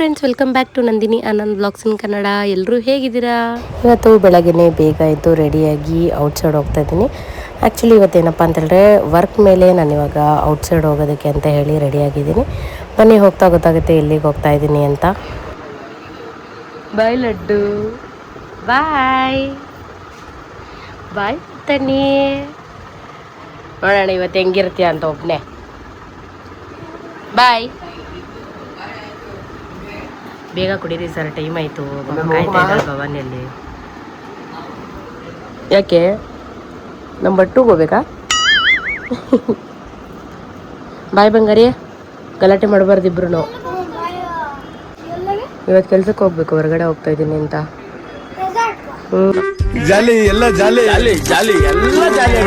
Friends, welcome back to Nandini Anand blogs in Kannada. ಎಲ್ಲರೂ ಹೇಗಿದ್ದೀರಾ? ಇವತ್ತು ಬೆಳಗ್ಗೆ ಬೇಗ ಆಯಿತು, ರೆಡಿಯಾಗಿ ಔಟ್ಸೈಡ್ ಹೋಗ್ತಾ ಇದ್ದೀನಿ. ಆ್ಯಕ್ಚುಲಿ ಇವತ್ತೇನಪ್ಪ ಅಂತಂದರೆ ವರ್ಕ್ ಮೇಲೆ ನಾನು ಇವಾಗ ಔಟ್ಸೈಡ್ ಹೋಗೋದಕ್ಕೆ ಅಂತ ಹೇಳಿ ರೆಡಿಯಾಗಿದ್ದೀನಿ. ಬನ್ನಿ ಹೋಗ್ತಾ ಗೊತ್ತಾಗುತ್ತೆ ಎಲ್ಲಿಗೆ ಹೋಗ್ತಾ ಇದ್ದೀನಿ ಅಂತ. ಬಾಯ್ ಲಡ್ಡು, ಬಾಯ್ ಬಾಯ್ ತನ್ನಿ. ನೋಡೋಣ ಇವತ್ತು ಹೆಂಗಿರ್ತೀಯ ಅಂತ ಒಬ್ಬನೇ. ಬಾಯ್. ಬೇಗ ಕುಡೀರಿ ಸರ್, ಟೈಮ್ ಆಯಿತು. ಕಾಯ್ತಾ ಇದ್ದಾರೆ ಭವಾನಿಯಲ್ಲಿ. ಯಾಕೆ ನಮ್ಮ 2 ಹೋಗ್ಬೇಕಾ? ಬಾಯ್ ಬಂಗಾರಿ, ಗಲಾಟೆ ಮಾಡಬಾರ್ದು ಇಬ್ರು. ಇವತ್ತು ಕೆಲ್ಸಕ್ಕೆ ಹೋಗ್ಬೇಕು, ಹೊರಗಡೆ ಹೋಗ್ತಾ ಇದ್ದೀನಿ ಅಂತ. ಜಾಲಿ ಎಲ್ಲ ಜಾಲಿ ಜಾಲಿ ಜಾಲಿ ಎಲ್ಲ ಜಾಲಿ.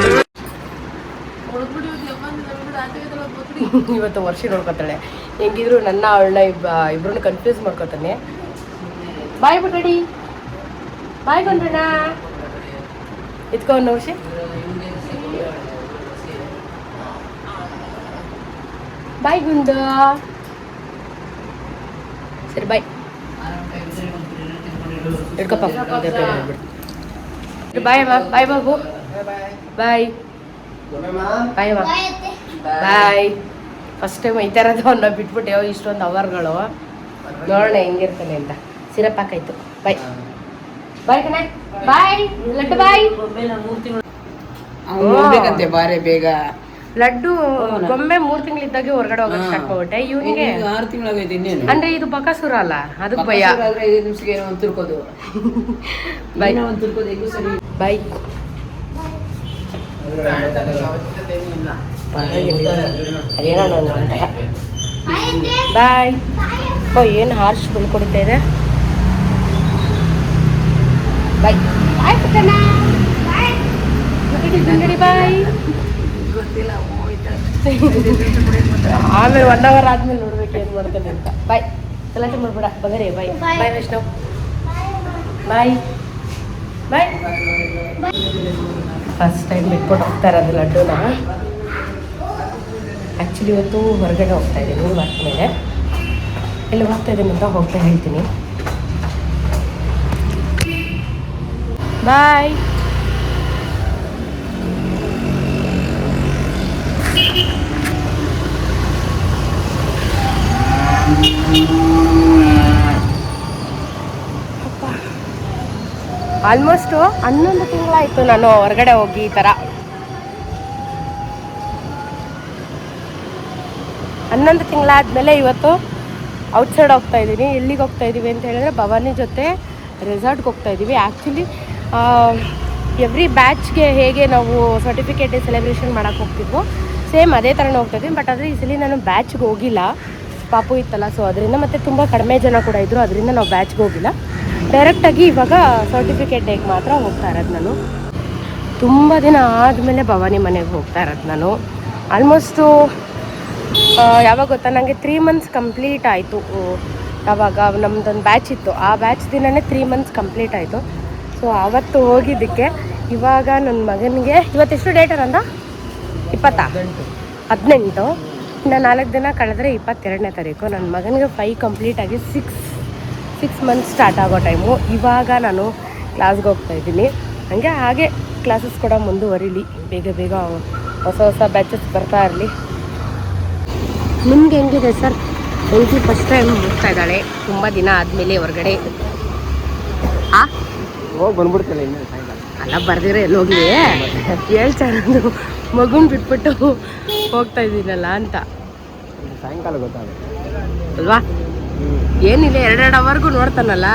ಇವತ್ತು ವರ್ಷ ನೋಡ್ಕೊತಾಳೆ. ಹೆಂಗಿದ್ರು ನನ್ನ ಅವಳನ್ನ ಇಬ್ರನ್ನ ಕನ್ಫ್ಯೂಸ್ ಮಾಡ್ಕೊತಾನೆ. ಬಾಯ್ ಬಿಟ್ಟಿ, ಬಾಯ್ ಬಂದ್ರಣ. ಇತ್ಕೊಂಡು ವರ್ಷ ಬಾಯ್ ಗುಂಡು. ಸರಿ ಬಾಯ್ ಇಡ್ಕಪ್ಪ. ಬಾಯ್ ಅಮ್ಮ, ಬಾಯ್ ಬಾಬು, ಬಾಯ್ ಬಾಯ್ ಅಮ್ಮ, ಬಾಯ್. ಫಸ್ಟ್ ಟೈಮ್ ಈ ಥರದ್ದು ಅವನ್ನ ಬಿಟ್ಬಿಟ್ಟೆವು ಇಷ್ಟೊಂದು ಅವರ್ಗಳು. ನೋಡೋಣ ಹೆಂಗಿರ್ತಾನೆ ಅಂತ. ಸಿರಪ್ ಹಾಕಾಯ್ತು. ಬಾಯ್ ಬಾಯ್ ಕಣ, ಬಾಯ್ ಲಡ್ಡು, ಬಾಯ್. ಹೋಗ್ಬೇಕಂತೆ ಬಾರೆ ಬೇಗ. ಲಡ್ಡು ಗೊಂಬೆ 3 ತಿಂಗಳಿದ್ದಾಗೆ ಹೊರಗಡೆ ಹೋಗೋದು ಸ್ಟಾರ್ಟ್ ಮಾಡ್ಬಿಟ್ಟೆ. ಇವನಿಗೆ 6 ತಿಂಗಳಾಗೈತೆ ಇನ್ನೇನು. ಅಂದ್ರೆ ಇದು ಬಕಾಸುರ ಅಲ್ಲ, ಅದಕ್ಕೆ ಭಯ. 5 ನಿಮಿಷಕ್ಕೆ ಏನೋ ಒಂದು ತುರ್ಕೋದು. ಬಾಯ್ ಒಂದು ತುರ್ಕೋದು ಹೆಂಗೂ ಸರಿ. ಬಾಯ್. ಅದೇನೋ ಬಾಯ್. ಓ, ಏನು ಹಾರ್ಶ್ ಬೆಳ್ಕೊಡ್ತಾ ಇದೆ. ಬಾಯ್ ಬಾಯ್ ಪುಟ್ಟಣ್ಣ, ಬಾಯ್. ಆಮೇಲೆ 1 ಅವರ್ ಆದ್ಮೇಲೆ ನೋಡ್ಬೇಕು ಏನು ಮಾಡ್ತಾನೆ ಅಂತ. ಬಾಯ್, ಗಲಾಟೆ ಮಾಡ್ಬೇಡ ಬಗರೆ. ಬಾಯ್ ಬಾಯ್ ವೈಷ್ಣವ್, ಬಾಯ್ ಬಾಯ್. ಫಸ್ಟ್ ಟೈಮ್ ಬಿಟ್ಬಿಟ್ಟು ಹೋಗ್ತಾ ಇರೋದು ಲಡ್ಡುನ. ಆ್ಯಕ್ಚುಲಿ ಇವತ್ತು ಹೊರಗಡೆ ಹೋಗ್ತಾ ಇದ್ದೀನಿ ವರ್ಕ್ ಮೇಲೆ. ಎಲ್ಲಿ ಹೋಗ್ತಾ ಇದ್ದೀನಿ ಅಂತ ಹೋಗ್ತಾ ಹೇಳ್ತೀನಿ. ಬಾಯ್. ಆಲ್ಮೋಸ್ಟು 11 ತಿಂಗಳಾಯಿತು ನಾನು ಹೊರಗಡೆ ಹೋಗಿ. ಈ ಥರ 11 ತಿಂಗಳಾದಮೇಲೆ ಇವತ್ತು ಔಟ್ಸೈಡ್ ಹೋಗ್ತಾ ಇದ್ದೀನಿ. ಎಲ್ಲಿಗೆ ಹೋಗ್ತಾ ಇದ್ದೀವಿ ಅಂತ ಹೇಳಿದ್ರೆ ಭವಾನಿ ಜೊತೆ ರೆಸಾರ್ಟ್ಗೆ ಹೋಗ್ತಾ ಇದ್ದೀವಿ. ಆ್ಯಕ್ಚುಲಿ ಎವ್ರಿ ಬ್ಯಾಚ್ಗೆ ಹೇಗೆ ನಾವು ಸರ್ಟಿಫಿಕೇಟ್ ಡೇ ಸೆಲೆಬ್ರೇಷನ್ ಮಾಡೋಕ್ಕೆ ಹೋಗ್ತಿದ್ವೋ ಸೇಮ್ ಅದೇ ಥರನೇ ಹೋಗ್ತಾ ಇದ್ದೀವಿ. ಬಟ್ ಆದರೆ ಈ ಸಲ ನಾನು ಬ್ಯಾಚ್ಗೆ ಹೋಗಿಲ್ಲ, ಪಾಪು ಇತ್ತಲ್ಲ. ಸೊ ಅದರಿಂದ ಮತ್ತು ತುಂಬ ಕಡಿಮೆ ಜನ ಕೂಡ ಇದ್ದರು, ಅದರಿಂದ ನಾವು ಬ್ಯಾಚ್ಗೆ ಹೋಗಿಲ್ಲ. ಡೈರೆಕ್ಟಾಗಿ ಇವಾಗ ಸರ್ಟಿಫಿಕೇಟ್ ಡೇಗೆ ಮಾತ್ರ ಹೋಗ್ತಾ ಇರೋದು ನಾನು. ತುಂಬ ದಿನ ಆದಮೇಲೆ ಭವಾನಿ ಮನೆಗೆ ಹೋಗ್ತಾ ಇರೋದು ನಾನು. ಆಲ್ಮೋಸ್ಟು ಯಾವಾಗ ಗೊತ್ತಾ, ನನಗೆ 3 ಮಂತ್ಸ್ ಕಂಪ್ಲೀಟ್ ಆಯಿತು. ಯಾವಾಗ ನಮ್ಮದೊಂದು ಬ್ಯಾಚ್ ಇತ್ತು, ಆ ಬ್ಯಾಚ್ ದಿನವೇ 3 ಮಂತ್ಸ್ ಕಂಪ್ಲೀಟ್ ಆಯಿತು. ಸೊ ಆವತ್ತು ಹೋಗಿದ್ದಕ್ಕೆ ಇವಾಗ ನನ್ನ ಮಗನಿಗೆ ಇವತ್ತೆಷ್ಟು ಡೇಟರ್ ಅಂದ? 18. ಇನ್ನು 4 ದಿನ ಕಳೆದ್ರೆ 22ನೇ ತಾರೀಕು. ನನ್ನ ಮಗನಿಗೆ 5 ಕಂಪ್ಲೀಟ್ ಆಗಿ 6 ಮಂತ್ಸ್ ಸ್ಟಾರ್ಟ್ ಆಗೋ ಟೈಮು. ಇವಾಗ ನಾನು ಕ್ಲಾಸ್ಗೆ ಹೋಗ್ತಾ ಇದ್ದೀನಿ. ಹಾಗೆ ಕ್ಲಾಸಸ್ ಕೂಡ ಮುಂದುವರಿಲಿ, ಬೇಗ ಹೊಸ ಬ್ಯಾಚಸ್ ಬರ್ತಾ ಇರಲಿ. ನಿಮ್ಗೆ ಹೆಂಗಿದೆ ಸರ್? ಹೆಂಗಿ ಫಸ್ಟ್ ಟೈಮ್ ಹೋಗ್ತಾ ಇದ್ದಾಳೆ ತುಂಬ ದಿನ ಆದಮೇಲೆ ಹೊರಗಡೆ. ಹೋಗಿ ಬಂದ್ಬಿಡ್ತಲ್ಲ ಇನ್ನೇನು ಸಾಯಂಕಾಲ. ಅಲ್ಲ ಬರ್ದಿರ ಎಲ್ಲೋಗಿ ಹೇಳ್ಚಾರದು ಮಗುನ ಬಿಟ್ಬಿಟ್ಟು ಹೋಗ್ತಾ ಇದ್ದೀನಲ್ಲ ಅಂತ. ಸಾಯಂಕಾಲ ಗೊತ್ತಾಗುತ್ತೆ ಅಲ್ವಾ? ಏನಿಲ್ಲ, 2 ಅವರ್ಗೂ ನೋಡ್ತಾನಲ್ಲ,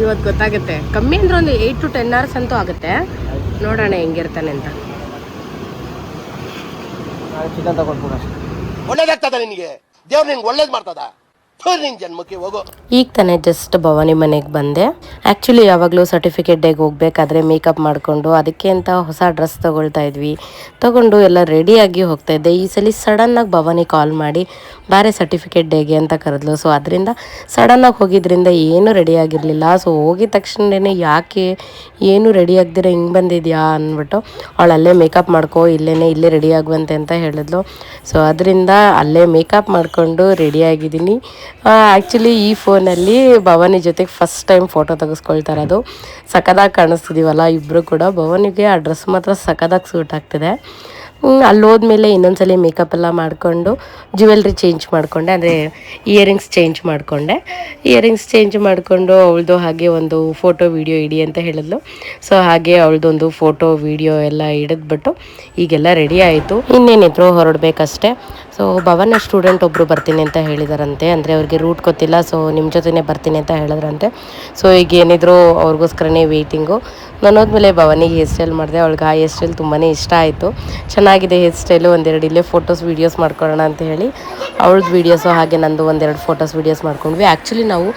ಇವತ್ತು ಗೊತ್ತಾಗುತ್ತೆ. ಕಮ್ಮಿ ಅಂದ್ರೆ ಒಂದು 8 to 10 hours ಅಂತೂ ಆಗುತ್ತೆ. ನೋಡೋಣ ಹೆಂಗಿರ್ತಾನೆ ಅಂತ. ಚಿಕನ್ ತಗೊಂಡ್ಬಿಡ. ಒಳ್ಳೇದಾಗ್ತದ ನಿನಗೆ, ದೇವ್ರು ನಿನ್ಗೆ ಒಳ್ಳೇದು ಮಾಡ್ತದ. ನಿನ್ ಜನ್ಮಕ್ಕೆ ಹೋಗೋ. ಈಗ ತಾನೇ ಜಸ್ಟ್ ಭವಾನಿ ಮನೆಗೆ ಬಂದೆ. ಆ್ಯಕ್ಚುಲಿ ಯಾವಾಗಲೂ ಸರ್ಟಿಫಿಕೇಟ್ ಡೇಗೆ ಹೋಗಬೇಕಾದ್ರೆ ಮೇಕಪ್ ಮಾಡಿಕೊಂಡು ಅದಕ್ಕೆ ಅಂತ ಹೊಸ ಡ್ರೆಸ್ ತೊಗೊಂಡು ಎಲ್ಲ ರೆಡಿಯಾಗಿ ಹೋಗ್ತಾ ಇದ್ದೆ. ಈ ಸಲ ಸಡನ್ನಾಗಿ ಭವಾನಿ ಕಾಲ್ ಮಾಡಿ ಬೇರೆ ಸರ್ಟಿಫಿಕೇಟ್ ಡೇಗೆ ಅಂತ ಕರೆದ್ಲು. ಸೊ ಅದರಿಂದ ಸಡನ್ನಾಗಿ ಹೋಗಿದ್ರಿಂದ ಏನೂ ರೆಡಿ ಆಗಿರಲಿಲ್ಲ. ಸೊ ಹೋಗಿದ ತಕ್ಷಣವೇ ಯಾಕೆ ಏನು ರೆಡಿ ಆಗದಿರ ಹಿಂಗೆ ಬಂದಿದ್ಯಾ ಅಂದ್ಬಿಟ್ಟು ಅವಳು ಅಲ್ಲೇ ಮೇಕಪ್ ಮಾಡ್ಕೊ, ಇಲ್ಲೇ ರೆಡಿ ಆಗುವಂತೆ ಅಂತ ಹೇಳಿದ್ಲು. ಸೊ ಅದರಿಂದ ಅಲ್ಲೇ ಮೇಕಪ್ ಮಾಡಿಕೊಂಡು ರೆಡಿಯಾಗಿದ್ದೀನಿ. ಆ್ಯಕ್ಚುಲಿ ಈ ಫೋನಲ್ಲಿ ಭವಾನಿ ಜೊತೆಗೆ ಫಸ್ಟ್ ಟೈಮ್ ಫೋಟೋ ತೆಗೆಸ್ಕೊಳ್ತಾ ಇರೋದು. ಸಖತ್ತಾಗಿ ಕಾಣಿಸ್ತಿದ್ದೀವಲ್ಲ ಇಬ್ಬರು ಕೂಡ. ಭವಾನಿಗೆ ಆ ಡ್ರೆಸ್ ಮಾತ್ರ ಸಖತ್ತಾಗಿ ಸೂಟ್ ಆಗ್ತಿದೆ. ಅಲ್ಲಿ ಹೋದ್ಮೇಲೆ ಇನ್ನೊಂದ್ಸಲಿ ಮೇಕಪ್ ಎಲ್ಲ ಮಾಡಿಕೊಂಡು ಜ್ಯುವೆಲ್ರಿ ಚೇಂಜ್ ಮಾಡಿಕೊಂಡೆ, ಅಂದರೆ ಇಯರಿಂಗ್ಸ್ ಚೇಂಜ್ ಮಾಡಿಕೊಂಡು ಅವಳದು ಹಾಗೆ ಒಂದು ಫೋಟೋ ವೀಡಿಯೋ ಇಡಿ ಅಂತ ಹೇಳಿದ್ಲು. ಸೊ ಹಾಗೆ ಅವಳದೊಂದು ಫೋಟೋ ವೀಡಿಯೋ ಎಲ್ಲ ಹಿಡಿದ್ಬಿಟ್ಟು ಈಗೆಲ್ಲ ರೆಡಿ ಆಯಿತು. ಇನ್ನೇನಿದ್ರು ಹೊರಡಬೇಕಷ್ಟೇ. ಸೊ ಭವನ ಸ್ಟೂಡೆಂಟ್ ಒಬ್ಬರು ಬರ್ತೀನಿ ಅಂತ ಹೇಳಿದಾರಂತೆ, ಅಂದರೆ ಅವ್ರಿಗೆ ರೂಟ್ ಗೊತ್ತಿಲ್ಲ. ಸೊ ನಿಮ್ಮ ಜೊತೆನೇ ಬರ್ತೀನಿ ಅಂತ ಹೇಳಿದ್ರಂತೆ. ಸೊ ಈಗ ಏನಿದ್ರು ಅವ್ರಿಗೋಸ್ಕರನೇ ವೆಯ್ಟಿಂಗು. ನಾನು ಹೋದ್ಮೇಲೆ ಭವನಿಗೆ ಹೇರ್ ಸ್ಟೈಲ್ ಮಾಡಿದೆ. ಅವಳಿಗೆ ಆ ಹೇರ್ ಸ್ಟೈಲ್ ತುಂಬಾ ಇಷ್ಟ ಆಯಿತು. ಚೆನ್ನಾಗಿದೆ ಹೇರ್ ಸ್ಟೈಲು. ಒಂದೆರಡು ಇಲ್ಲೇ ಫೋಟೋಸ್ ವೀಡಿಯೋಸ್ ಮಾಡ್ಕೊಳ್ಳೋಣ ಅಂತ ಹೇಳಿ ಅವಳದ್ದು ವೀಡಿಯೋಸು ಹಾಗೆ ನಂದು ಒಂದೆರಡು ಫೋಟೋಸ್ ವೀಡಿಯೋಸ್ ಮಾಡ್ಕೊಂಡ್ವಿ. ಆ್ಯಕ್ಚುಲಿ ನಾವು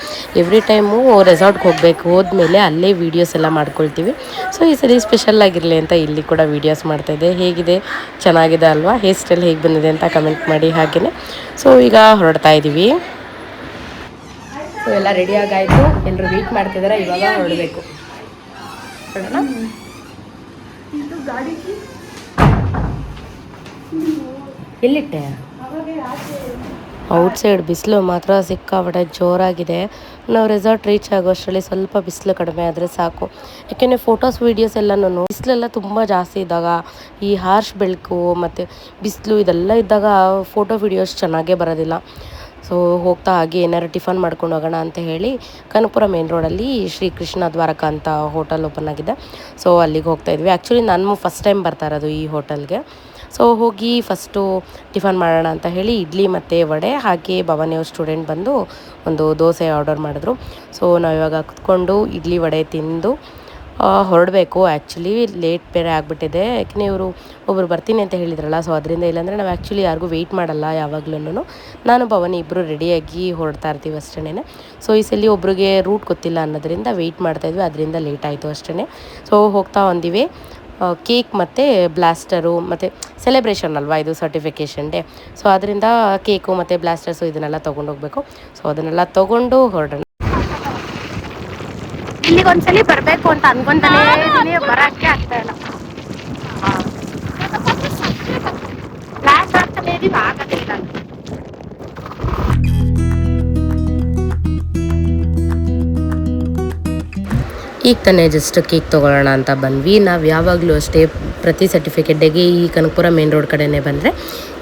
ಎವ್ರಿ ಟೈಮು ರೆಸಾರ್ಟ್ಗೆ ಹೋದ್ಮೇಲೆ ಅಲ್ಲೇ ವೀಡಿಯೋಸ್ ಎಲ್ಲ ಮಾಡ್ಕೊಳ್ತೀವಿ. ಸೊ ಈ ಸರಿ ಸ್ಪೆಷಲ್ ಆಗಿರಲಿ ಅಂತ ಇಲ್ಲಿ ಕೂಡ ವೀಡಿಯೋಸ್ ಮಾಡ್ತಾಯಿದ್ದೆ. ಹೇಗಿದೆ, ಚೆನ್ನಾಗಿದೆ ಅಲ್ವಾ? ಹೇರ್ ಸ್ಟೈಲ್ ಹೇಗೆ ಬಂದಿದೆ ಅಂತ ಕಮೆಂಟ್ ಮಾಡಿ. ಹಾಗೆಯೇ ಸೊ ಈಗ ಹೊರಡ್ತಾ ಇದ್ದೀವಿ. ಸೊ ಎಲ್ಲ ರೆಡಿಯಾಗಾಯಿತು, ಎಲ್ಲರೂ ವೆಯ್ಟ್ ಮಾಡ್ತಿದ್ದಾರೆ. ಇವಾಗ ಹೊರಡಬೇಕು. ಎಲ್ಲಿಟ್ಟೆ? ಔಟ್ಸೈಡ್ ಬಿಸಿಲು ಮಾತ್ರ ಸಿಕ್ಕಾಪಟ್ಟೆ ಜೋರಾಗಿದೆ. ನಾವು ರೆಸಾರ್ಟ್ ರೀಚ್ ಆಗೋಷ್ಟರಲ್ಲಿ ಸ್ವಲ್ಪ ಬಿಸಿಲು ಕಡಿಮೆ ಆದರೆ ಸಾಕು. ಯಾಕೆಂದರೆ ಫೋಟೋಸ್ ವೀಡಿಯೋಸ್ ಎಲ್ಲನೂ ಬಿಸಿಲೆಲ್ಲ ತುಂಬ ಜಾಸ್ತಿ ಇದ್ದಾಗ, ಈ ಹಾರ್ಶ್ ಬೆಳಕು ಮತ್ತು ಬಿಸಿಲು ಇದೆಲ್ಲ ಇದ್ದಾಗ ಫೋಟೋ ವೀಡಿಯೋಸ್ ಚೆನ್ನಾಗೇ ಬರೋದಿಲ್ಲ. ಸೊ ಹೋಗ್ತಾ ಹಾಗೆ ಏನಾರು ಟಿಫನ್ ಮಾಡ್ಕೊಂಡು ಹೋಗೋಣ ಅಂತ ಹೇಳಿ ಕನಕಪುರ ಮೇನ್ ರೋಡಲ್ಲಿ ಶ್ರೀ ಕೃಷ್ಣ ದ್ವಾರಕ ಅಂತ ಹೋಟೆಲ್ ಓಪನ್ ಆಗಿದೆ. ಸೊ ಅಲ್ಲಿಗೆ ಹೋಗ್ತಾಯಿದ್ವಿ. ಆ್ಯಕ್ಚುಲಿ ನಾನು ಫಸ್ಟ್ ಟೈಮ್ ಬರ್ತಾ ಇರೋದು ಈ ಹೋಟೆಲ್ಗೆ. ಸೊ ಹೋಗಿ ಫಸ್ಟು ಟಿಫನ್ ಮಾಡೋಣ ಅಂತ ಹೇಳಿ ಇಡ್ಲಿ ಮತ್ತು ವಡೆ, ಹಾಗೆ ಭವಾನಿಯವ್ರ ಸ್ಟೂಡೆಂಟ್ ಬಂದು ಒಂದು ದೋಸೆ ಆರ್ಡರ್ ಮಾಡಿದ್ರು. ಸೊ ನಾವಿವಾಗ ಕುತ್ಕೊಂಡು ಇಡ್ಲಿ ವಡೆ ತಿಂದು ಹೊರಡಬೇಕು. ಆ್ಯಕ್ಚುಲಿ ಲೇಟ್ ಬೇರೆ ಆಗಿಬಿಟ್ಟಿದೆ. ಯಾಕೆಂದರೆ ಇವರು ಒಬ್ಬರು ಬರ್ತೀನಿ ಅಂತ ಹೇಳಿದ್ರಲ್ಲ. ಸೊ ಅದರಿಂದ ಇಲ್ಲಾಂದರೆ ನಾವು ಆ್ಯಕ್ಚುಲಿ ಯಾರಿಗೂ ವೆಯ್ಟ್ ಮಾಡಲ್ಲ ಯಾವಾಗ್ಲೂ. ನಾನು ಭವಾನಿ ಇಬ್ಬರು ರೆಡಿಯಾಗಿ ಹೊರಡ್ತಾ ಇರ್ತೀವಿ ಅಷ್ಟೇ. ಸೊ ಈ ಸಲ ಒಬ್ರಿಗೆ ರೂಟ್ ಗೊತ್ತಿಲ್ಲ ಅನ್ನೋದ್ರಿಂದ ವೆಯ್ಟ್ ಮಾಡ್ತಾಯಿದ್ವಿ, ಅದರಿಂದ ಲೇಟ್ ಆಯಿತು ಅಷ್ಟೇ. ಸೊ ಹೋಗ್ತಾ ಹೊಂದಿವಿ. ಕೇಕ್ ಮತ್ತು ಬ್ಲಾಸ್ಟರು ಮತ್ತು ಸೆಲೆಬ್ರೇಷನ್ ಅಲ್ವಾ ಇದು, ಸರ್ಟಿಫಿಕೇಷನ್ ಡೇ. ಸೊ ಅದರಿಂದ ಕೇಕು ಮತ್ತು ಬ್ಲಾಸ್ಟರ್ಸು ಇದನ್ನೆಲ್ಲ ತೊಗೊಂಡೋಗ್ಬೇಕು. ಸೊ ಅದನ್ನೆಲ್ಲ ತೊಗೊಂಡು ಹೊರಡೋಣ. ಇಲ್ಲಿಗೊಂದ್ಸಲಿ ಬರಬೇಕು ಅಂತ ಅನ್ಕೊಂತಾನೆ ಇದ್ದೀನಿ, ಬರೋಕ್ಕೆ ಆಗ್ತಾ ಇಲ್ಲ. ಕ್ಲಾಸ್ ಆಗ್ತಾನೆ ಇದೀವಿ, ಆಗದೇ ಇಲ್ಲ. ಈಗ ತಾನೇ ಜಸ್ಟ್ ಕೇಕ್ ತೊಗೊಳ್ಳೋಣ ಅಂತ ಬಂದ್ವಿ. ನಾವು ಯಾವಾಗಲೂ ಅಷ್ಟೇ ಪ್ರತಿ ಸರ್ಟಿಫಿಕೇಟ್ ಡೇಗೆ ಈ ಕನಕಪುರ ಮೇನ್ ರೋಡ್ ಕಡೆನೇ ಬಂದರೆ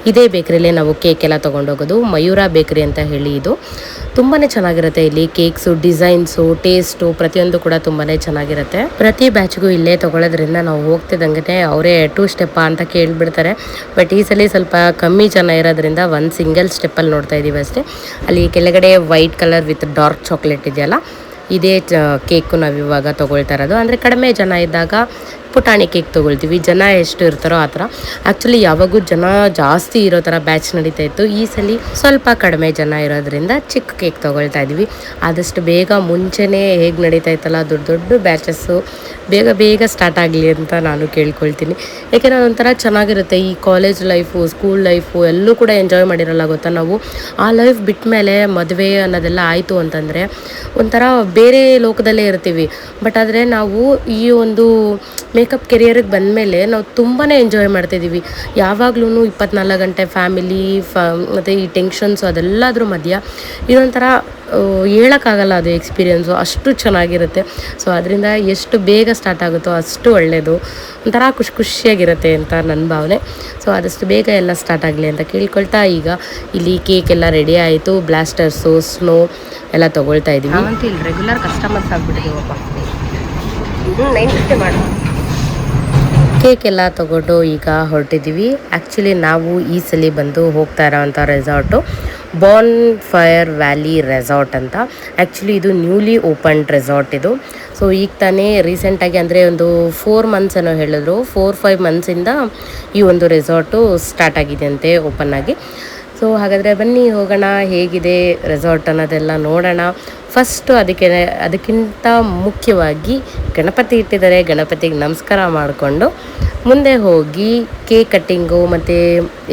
ಇದೇ ಬೇಕ್ರಿಲೇ ನಾವು ಕೇಕ್ ಎಲ್ಲ ತೊಗೊಂಡೋಗೋದು. ಮಯೂರ ಬೇಕ್ರಿ ಅಂತ ಹೇಳಿ. ಇದು ತುಂಬಾ ಚೆನ್ನಾಗಿರುತ್ತೆ. ಇಲ್ಲಿ ಕೇಕ್ಸು, ಡಿಸೈನ್ಸು, ಟೇಸ್ಟು ಪ್ರತಿಯೊಂದು ಕೂಡ ತುಂಬಾ ಚೆನ್ನಾಗಿರುತ್ತೆ. ಪ್ರತಿ ಬ್ಯಾಚ್ಗೂ ಇಲ್ಲೇ ತೊಗೊಳೋದ್ರಿಂದ ನಾವು ಹೋಗ್ತಿದ್ದಂಗೆ ಅವರೇ 2 ಸ್ಟೆಪ್ ಅಂತ ಕೇಳಿಬಿಡ್ತಾರೆ. ಬಟ್ ಈ ಸಲ ಸ್ವಲ್ಪ ಕಮ್ಮಿ ಜನ ಇರೋದ್ರಿಂದ ಒಂದು ಸಿಂಗಲ್ ಸ್ಟೆಪ್ಪಲ್ಲಿ ನೋಡ್ತಾ ಇದ್ದೀವಿ ಅಷ್ಟೇ. ಅಲ್ಲಿ ಕೆಳಗಡೆ white colour with dark chocolate ಇದೆಯಲ್ಲ, ಇದೇ ಕೇಕು ನಾವಿವಾಗ ತೊಗೊಳ್ತಾ ಇರೋದು. ಅಂದರೆ ಕಡಿಮೆ ಜನ ಇದ್ದಾಗ ಪುಟಾಣಿ ಕೇಕ್ ತೊಗೊಳ್ತೀವಿ, ಜನ ಎಷ್ಟು ಇರ್ತಾರೋ ಆ ಥರ. ಆ್ಯಕ್ಚುಲಿ ಯಾವಾಗೂ ಜನ ಜಾಸ್ತಿ ಇರೋ ಥರ ಬ್ಯಾಚ್ ನಡೀತಾ ಇತ್ತು. ಈ ಸಲ ಸ್ವಲ್ಪ ಕಡಿಮೆ ಜನ ಇರೋದ್ರಿಂದ ಚಿಕ್ಕ ಕೇಕ್ ತೊಗೊಳ್ತಾ ಇದ್ವಿ. ಆದಷ್ಟು ಬೇಗ ಮುಂಚೆನೇ ಹೇಗೆ ನಡೀತಾ ಇತ್ತಲ್ಲ ದೊಡ್ಡ ದೊಡ್ಡ ಬ್ಯಾಚಸ್ಸು ಬೇಗ ಸ್ಟಾರ್ಟ್ ಆಗಲಿ ಅಂತ ನಾನು ಕೇಳ್ಕೊಳ್ತೀನಿ. ಯಾಕೆಂದರೆ ಅದೊಂಥರ ಚೆನ್ನಾಗಿರುತ್ತೆ. ಈ ಕಾಲೇಜ್ ಲೈಫು, ಸ್ಕೂಲ್ ಲೈಫು ಎಲ್ಲೂ ಕೂಡ ಎಂಜಾಯ್ ಮಾಡಿರಲ್ಲ ಗೊತ್ತಾ ನಾವು. ಆ ಲೈಫ್ ಬಿಟ್ಟ ಮೇಲೆ ಮದುವೆ ಅನ್ನೋದೆಲ್ಲ ಆಯಿತು ಅಂತಂದರೆ ಒಂಥರ ಬೇರೆ ಲೋಕದಲ್ಲೇ ಇರ್ತೀವಿ. ಬಟ್ ಆದರೆ ನಾವು ಈ ಒಂದು ಮೇಕಪ್ ಕೆರಿಯರಿಗೆ ಬಂದಮೇಲೆ ನಾವು ತುಂಬಾ ಎಂಜಾಯ್ ಮಾಡ್ತಿದ್ದೀವಿ. ಯಾವಾಗ್ಲೂ 24 ಗಂಟೆ ಫ್ಯಾಮಿಲಿ ಮತ್ತು ಈ ಟೆನ್ಷನ್ಸು ಅದೆಲ್ಲದ್ರ ಮಧ್ಯ ಇದೊಂಥರ ಹೇಳೋಕ್ಕಾಗಲ್ಲ ಅದು ಎಕ್ಸ್ಪೀರಿಯೆನ್ಸು, ಅಷ್ಟು ಚೆನ್ನಾಗಿರುತ್ತೆ. ಸೊ ಅದರಿಂದ ಎಷ್ಟು ಬೇಗ ಸ್ಟಾರ್ಟ್ ಆಗುತ್ತೋ ಅಷ್ಟು ಒಳ್ಳೆಯದು. ಒಂಥರ ಖುಷಿಯಾಗಿರುತ್ತೆ ಅಂತ ನನ್ನ ಭಾವನೆ. ಸೊ ಆದಷ್ಟು ಬೇಗ ಎಲ್ಲ ಸ್ಟಾರ್ಟ್ ಆಗಲಿ ಅಂತ ಕೇಳ್ಕೊಳ್ತಾ ಈಗ ಇಲ್ಲಿ ಕೇಕ್ ಎಲ್ಲ ರೆಡಿ ಆಯಿತು. ಬ್ಲಾಸ್ಟರ್ಸು, ಸ್ನೋ ಎಲ್ಲ ತೊಗೊಳ್ತಾ ಇದ್ದೀವಿ. ನಾವಂತೂ ಇಲ್ಲಿ ರೆಗ್ಯುಲರ್ ಕಸ್ಟಮರ್ಸ್ ಆಗಿಬಿಟ್ಟಿದ್ದೀವಪ್ಪ. 950 ಮಾಡು. ಕೇಕ್ ಎಲ್ಲ ತೊಗೊಂಡು ಈಗ ಹೊರಟಿದ್ದೀವಿ. ಆ್ಯಕ್ಚುಲಿ ನಾವು ಈ ಸಲ ಬಂದು ಹೋಗ್ತಾ ಇರೋವಂಥ ರೆಸಾರ್ಟು ಬಾನ್ ಫೈರ್ ವ್ಯಾಲಿ ರೆಸಾರ್ಟ್ ಅಂತ. ಆ್ಯಕ್ಚುಲಿ ಇದು ನ್ಯೂಲಿ ಓಪನ್ಡ್ ರೆಸಾರ್ಟ್ ಇದು. ಸೊ ಈಗ ತಾನೇ ರೀಸೆಂಟಾಗಿ ಅಂದರೆ ಒಂದು 4 ಮಂತ್ಸ್ ಏನೋ ಹೇಳಿದ್ರು, 4-5 ಮಂತ್ಸಿಂದ ಈ ಒಂದು ರೆಸಾರ್ಟು ಸ್ಟಾರ್ಟ್ ಆಗಿದೆ ಅಂತೆ ಓಪನ್ ಆಗಿ. ಸೊ ಹಾಗಾದರೆ ಬನ್ನಿ ಹೋಗೋಣ, ಹೇಗಿದೆ ರೆಸಾರ್ಟ್ ಅನ್ನೋದೆಲ್ಲ ನೋಡೋಣ. ಫಸ್ಟು ಅದಕ್ಕಿಂತ ಮುಖ್ಯವಾಗಿ ಗಣಪತಿ ಇಟ್ಟಿದ್ದಾರೆ, ಗಣಪತಿಗೆ ನಮಸ್ಕಾರ ಮಾಡಿಕೊಂಡು ಮುಂದೆ ಹೋಗಿ ಕೇಕ್ ಕಟ್ಟಿಂಗು ಮತ್ತು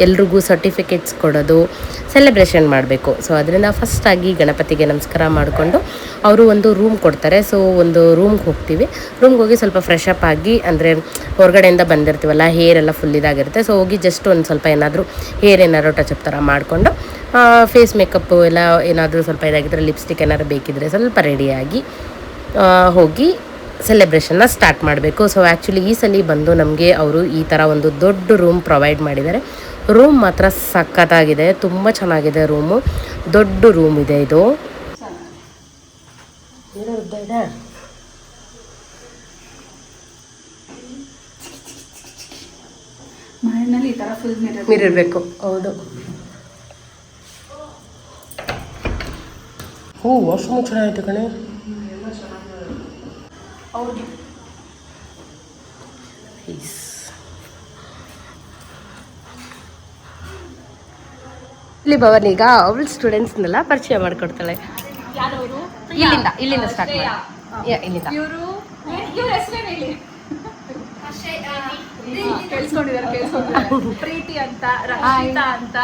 ಎಲ್ರಿಗೂ ಸರ್ಟಿಫಿಕೇಟ್ಸ್ ಕೊಡೋದು, ಸೆಲೆಬ್ರೇಷನ್ ಮಾಡಬೇಕು. ಸೊ ಅದರಿಂದ ಫಸ್ಟಾಗಿ ಗಣಪತಿಗೆ ನಮಸ್ಕಾರ ಮಾಡಿಕೊಂಡು ಅವರು ಒಂದು ರೂಮ್ ಕೊಡ್ತಾರೆ. ಸೊ ಒಂದು ರೂಮ್ಗೆ ಹೋಗ್ತೀವಿ. ರೂಮ್ಗೆ ಹೋಗಿ ಸ್ವಲ್ಪ ಫ್ರೆಶ್ ಅಪ್ ಆಗಿ, ಅಂದರೆ ಹೊರಗಡೆಯಿಂದ ಬಂದಿರ್ತೀವಲ್ಲ, ಹೇರ್ ಎಲ್ಲ ಫುಲ್ ಇದಾಗಿರುತ್ತೆ. ಸೊ ಹೋಗಿ ಜಸ್ಟ್ ಒಂದು ಸ್ವಲ್ಪ ಏನಾದರೂ ಹೇರ್ ಏನಾದ್ರು ಟಚಪ್ ಥರ ಮಾಡಿಕೊಂಡು ಫೇಸ್ ಮೇಕಪ್ಪು ಎಲ್ಲ ಏನಾದರೂ ಸ್ವಲ್ಪ ಇದಾಗಿದ್ದರೆ, ಲಿಪ್ಸ್ಟಿಕ್ ಏನಾದ್ರು ಬೇಕಿದ್ದರೆ ಸ್ವಲ್ಪ ರೆಡಿಯಾಗಿ ಹೋಗಿ ಸೆಲೆಬ್ರೇಷನ್ನ ಸ್ಟಾರ್ಟ್ ಮಾಡಬೇಕು. ಸೊ ಆ್ಯಕ್ಚುಲಿ ಈ ಸಲ ಬಂದು ನಮಗೆ ಅವರು ಈ ಥರ ಒಂದು ದೊಡ್ಡ ರೂಮ್ ಪ್ರೊವೈಡ್ ಮಾಡಿದ್ದಾರೆ. ರೂಮ್ ಮಾತ್ರ ಸಖತ್ತಾಗಿದೆ, ತುಂಬ ಚೆನ್ನಾಗಿದೆ ರೂಮು, ದೊಡ್ಡ ರೂಮ್ ಇದೆ ಇದು. ಮನೆಯಲ್ಲಿ ಈ ಥರ ಫುಲ್ ಮಿರರ್ ಇರಬೇಕು. ಹೌದು. ವಾಶ್ರೂಮ್ ಚೆನ್ನಾಗಿತ್ತು ಕಣೆ. ಇಲ್ಲಿ ಭವನೀಗ ಅವಳ ಸ್ಟೂಡೆಂಟ್ಸ್ನೆಲ್ಲ ಪರಿಚಯ ಮಾಡಿಕೊಡ್ತಾಳೆ. ಇಲ್ಲಿಂದ ಸ್ಟಾರ್ಟ್ ಮಾಡಿ. ಇಲ್ಲಿಂದ ಇವ್ರ ಹೆಸರೇನು ಹೇಳಿ. ಪ್ರೀತಿ ಅಂತ, ರಕ್ಷಿತಾ ಅಂತ,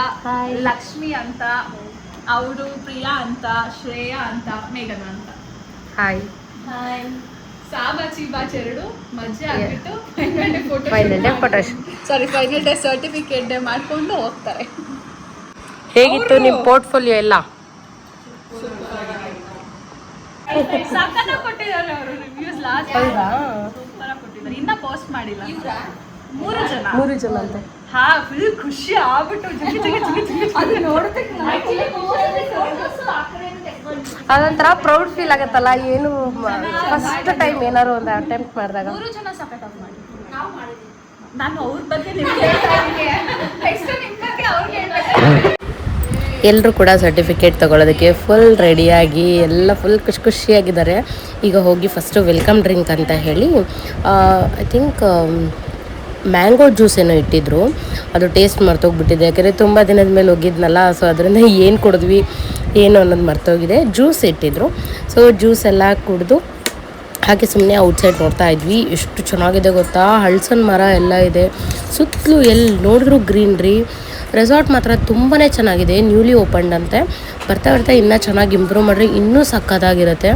ಲಕ್ಷ್ಮಿ ಅಂತ, ಅವರು ಪ್ರಿಯಾ ಅಂತ, ಶ್ರೇಯಾ ಅಂತ, ಮೇಘನ ಅಂತ. ಹಾಯ್. ಸಾಬಾಚಿ ಬಾಚ್ 2 ಮಜ್ಜೆ ಆಗ್ಬಿಟ್ಟು ಫೈನಲ್ ಡೇ ಸರ್ಟಿಫಿಕೇಟ್ ಡೇ ಮಾಡ್ಕೊಂಡು ಹೋಗ್ತಾರೆ. ಹೇಗಿತ್ತು ನಿಮ್ಮ ಪೋರ್ಟ್ಫೋಲಿಯೋ ಎಲ್ಲ? ಸಾಕನ್ನ ಕೊಟ್ಟಿದ್ದಾರೆ ಅವರು ರಿವ್ಯೂಸ್. ಲಾಸ್ಟ್ ಸೂಪರ್ ಆಗಿ ಕೊಟ್ಟಿದ್ದಾರೆ. ಇನ್ನ ಪೋಸ್ಟ್ ಮಾಡಿಲ್ಲ. 3 ಜನ ಅಂತ. ಹಾ, ಫುಲ್ ಖುಷಿ ಆಗ್ಬಿಟ್ಟು ಅದು ನೋಡೋದಕ್ಕೆ ಅದೊಂಥರ ಪ್ರೌಡ್ ಫೀಲ್ ಆಗತ್ತಲ್ಲ. ಏನು ಫಸ್ಟ್ ಟೈಮ್ ಏನಾರು ಒಂದು ಅಟೆಂಪ್ಟ್ ಮಾಡಿದಾಗ 3 ಜನ ಸಖತ್ತಾಗಿ ಮಾಡಿ. ನಾನು ಅವ್ರ ಬಗ್ಗೆ ನಿಮ್ಗೆ ಹೇಳ್ತಾ ಇದ್ದೀನಿ. ನೆಕ್ಸ್ಟ್ ನಿಮ್ಮ ಬಗ್ಗೆ ಅವ್ರಿಗೆ ಹೇಳ್ಬೇಕು. ಎಲ್ಲರೂ ಕೂಡ ಸರ್ಟಿಫಿಕೇಟ್ ತೊಗೊಳೋದಕ್ಕೆ ಫುಲ್ ರೆಡಿಯಾಗಿ ಎಲ್ಲ ಫುಲ್ ಖುಷಿಯಾಗಿದ್ದಾರೆ. ಈಗ ಹೋಗಿ ಫಸ್ಟು ವೆಲ್ಕಮ್ ಡ್ರಿಂಕ್ ಅಂತ ಹೇಳಿ ಐ ಥಿಂಕ್ ಮ್ಯಾಂಗೋ ಜ್ಯೂಸ್ ಏನೋ ಇಟ್ಟಿದ್ರು. ಅದು ಟೇಸ್ಟ್ ಮರ್ತೋಗ್ಬಿಟ್ಟಿದೆ, ಯಾಕಂದರೆ ತುಂಬ ದಿನದ ಮೇಲೆ ಹೋಗಿದ್ನಲ್ಲ. ಸೊ ಅದರಿಂದ ಏನು ಕುಡಿದ್ವಿ ಏನು ಅನ್ನೋದು ಮರ್ತೋಗಿದೆ. ಜ್ಯೂಸ್ ಇಟ್ಟಿದ್ರು. ಸೊ ಜ್ಯೂಸ್ ಎಲ್ಲ ಕುಡಿದು ಹಾಗೆ ಸುಮ್ಮನೆ ಔಟ್ಸೈಡ್ ನೋಡ್ತಾ ಇದ್ವಿ. ಎಷ್ಟು ಚೆನ್ನಾಗಿದೆ ಗೊತ್ತಾ, ಹಳ್ಸನ್ ಮರ ಎಲ್ಲ ಇದೆ ಸುತ್ತಲೂ, ಎಲ್ಲಿ ನೋಡಿದ್ರು ಗ್ರೀನ್ರಿ. ರೆಸಾರ್ಟ್ ಮಾತ್ರ ತುಂಬಾ ಚೆನ್ನಾಗಿದೆ, ನ್ಯೂಲಿ ಓಪನ್ಡ್ ಅಂತೆ. ಬರ್ತಾ ಬರ್ತಾ ಇನ್ನೂ ಚೆನ್ನಾಗಿ ಇಂಪ್ರೂವ್ ಮಾಡಿದ್ರೆ ಇನ್ನೂ ಸಕ್ಕತ್ತಾಗಿರುತ್ತೆ.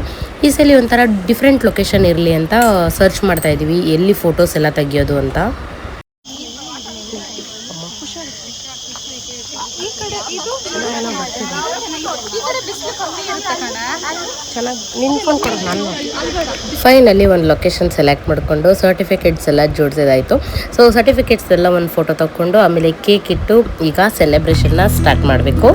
ಈ ಸಲ ಒಂಥರ ಡಿಫ್ರೆಂಟ್ ಲೊಕೇಶನ್ ಇರಲಿ ಅಂತ ಸರ್ಚ್ ಮಾಡ್ತಾ ಇದ್ದೀವಿ, ಎಲ್ಲಿ ಫೋಟೋಸ್ ಎಲ್ಲ ತೆಗಿಯೋದು ಅಂತ. ಚೆನ್ನಾಗಿ ನಿಂತ್ಕೊಂಡು ಕೊಡೋದು ನಾನು. ಫೈನಲಿ ಒಂದು ಲೊಕೇಶನ್ ಸೆಲೆಕ್ಟ್ ಮಾಡಿಕೊಂಡು ಸರ್ಟಿಫಿಕೇಟ್ಸ್ ಎಲ್ಲ ಜೋಡಿಸಿದಾಯಿತು. ಸೊ ಸರ್ಟಿಫಿಕೇಟ್ಸ್ ಎಲ್ಲ ಒಂದು ಫೋಟೋ ತಗೊಂಡು ಆಮೇಲೆ ಕೇಕ್ ಇಟ್ಟು ಈಗ ಸೆಲೆಬ್ರೇಷನ್ನ ಸ್ಟಾರ್ಟ್ ಮಾಡಬೇಕು.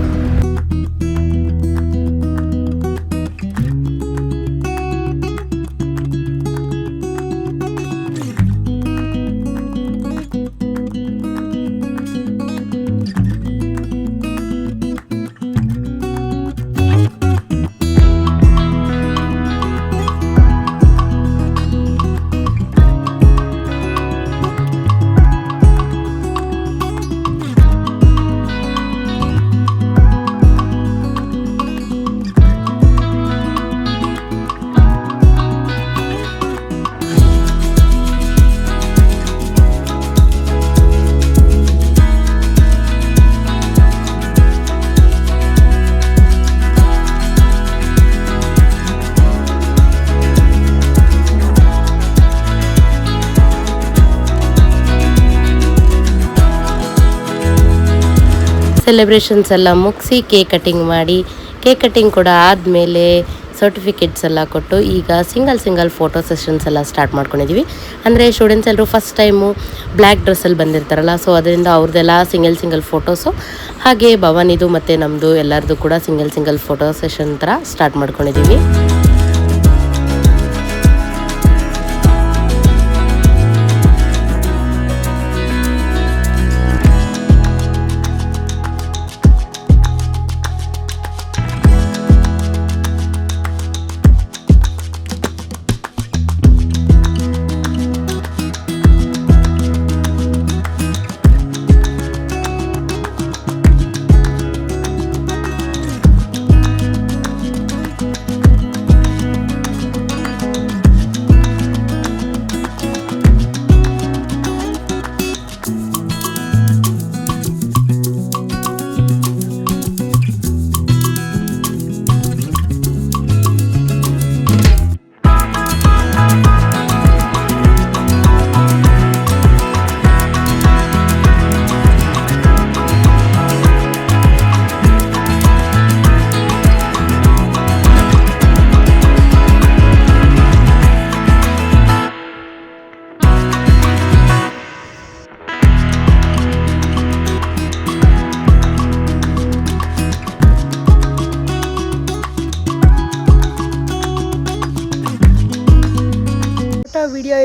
ಸೆಲೆಬ್ರೇಷನ್ಸ್ ಎಲ್ಲ ಮುಗಿಸಿ ಕೇಕ್ ಕಟ್ಟಿಂಗ್ ಮಾಡಿ, ಕೇಕ್ ಕಟ್ಟಿಂಗ್ ಕೂಡ ಆದಮೇಲೆ ಸರ್ಟಿಫಿಕೇಟ್ಸ್ ಎಲ್ಲ ಕೊಟ್ಟು ಈಗ ಸಿಂಗಲ್ ಫೋಟೋ ಸೆಷನ್ಸ್ ಎಲ್ಲ ಸ್ಟಾರ್ಟ್ ಮಾಡ್ಕೊಂಡಿದ್ದೀವಿ. ಅಂದರೆ ಸ್ಟೂಡೆಂಟ್ಸ್ ಎಲ್ಲರೂ ಫಸ್ಟ್ ಟೈಮು ಬ್ಲ್ಯಾಕ್ ಡ್ರೆಸ್ಸಲ್ಲಿ ಬಂದಿರ್ತಾರಲ್ಲ, ಸೊ ಅದರಿಂದ ಅವ್ರದ್ದೆಲ್ಲ ಸಿಂಗಲ್ ಫೋಟೋಸು, ಹಾಗೆ ಭವಾನಿದು ಮತ್ತು ನಮ್ಮದು ಎಲ್ಲರದು ಕೂಡ ಸಿಂಗಲ್ ಫೋಟೋ ಸೆಷನ್ ಥರ ಸ್ಟಾರ್ಟ್ ಮಾಡ್ಕೊಂಡಿದ್ದೀವಿ.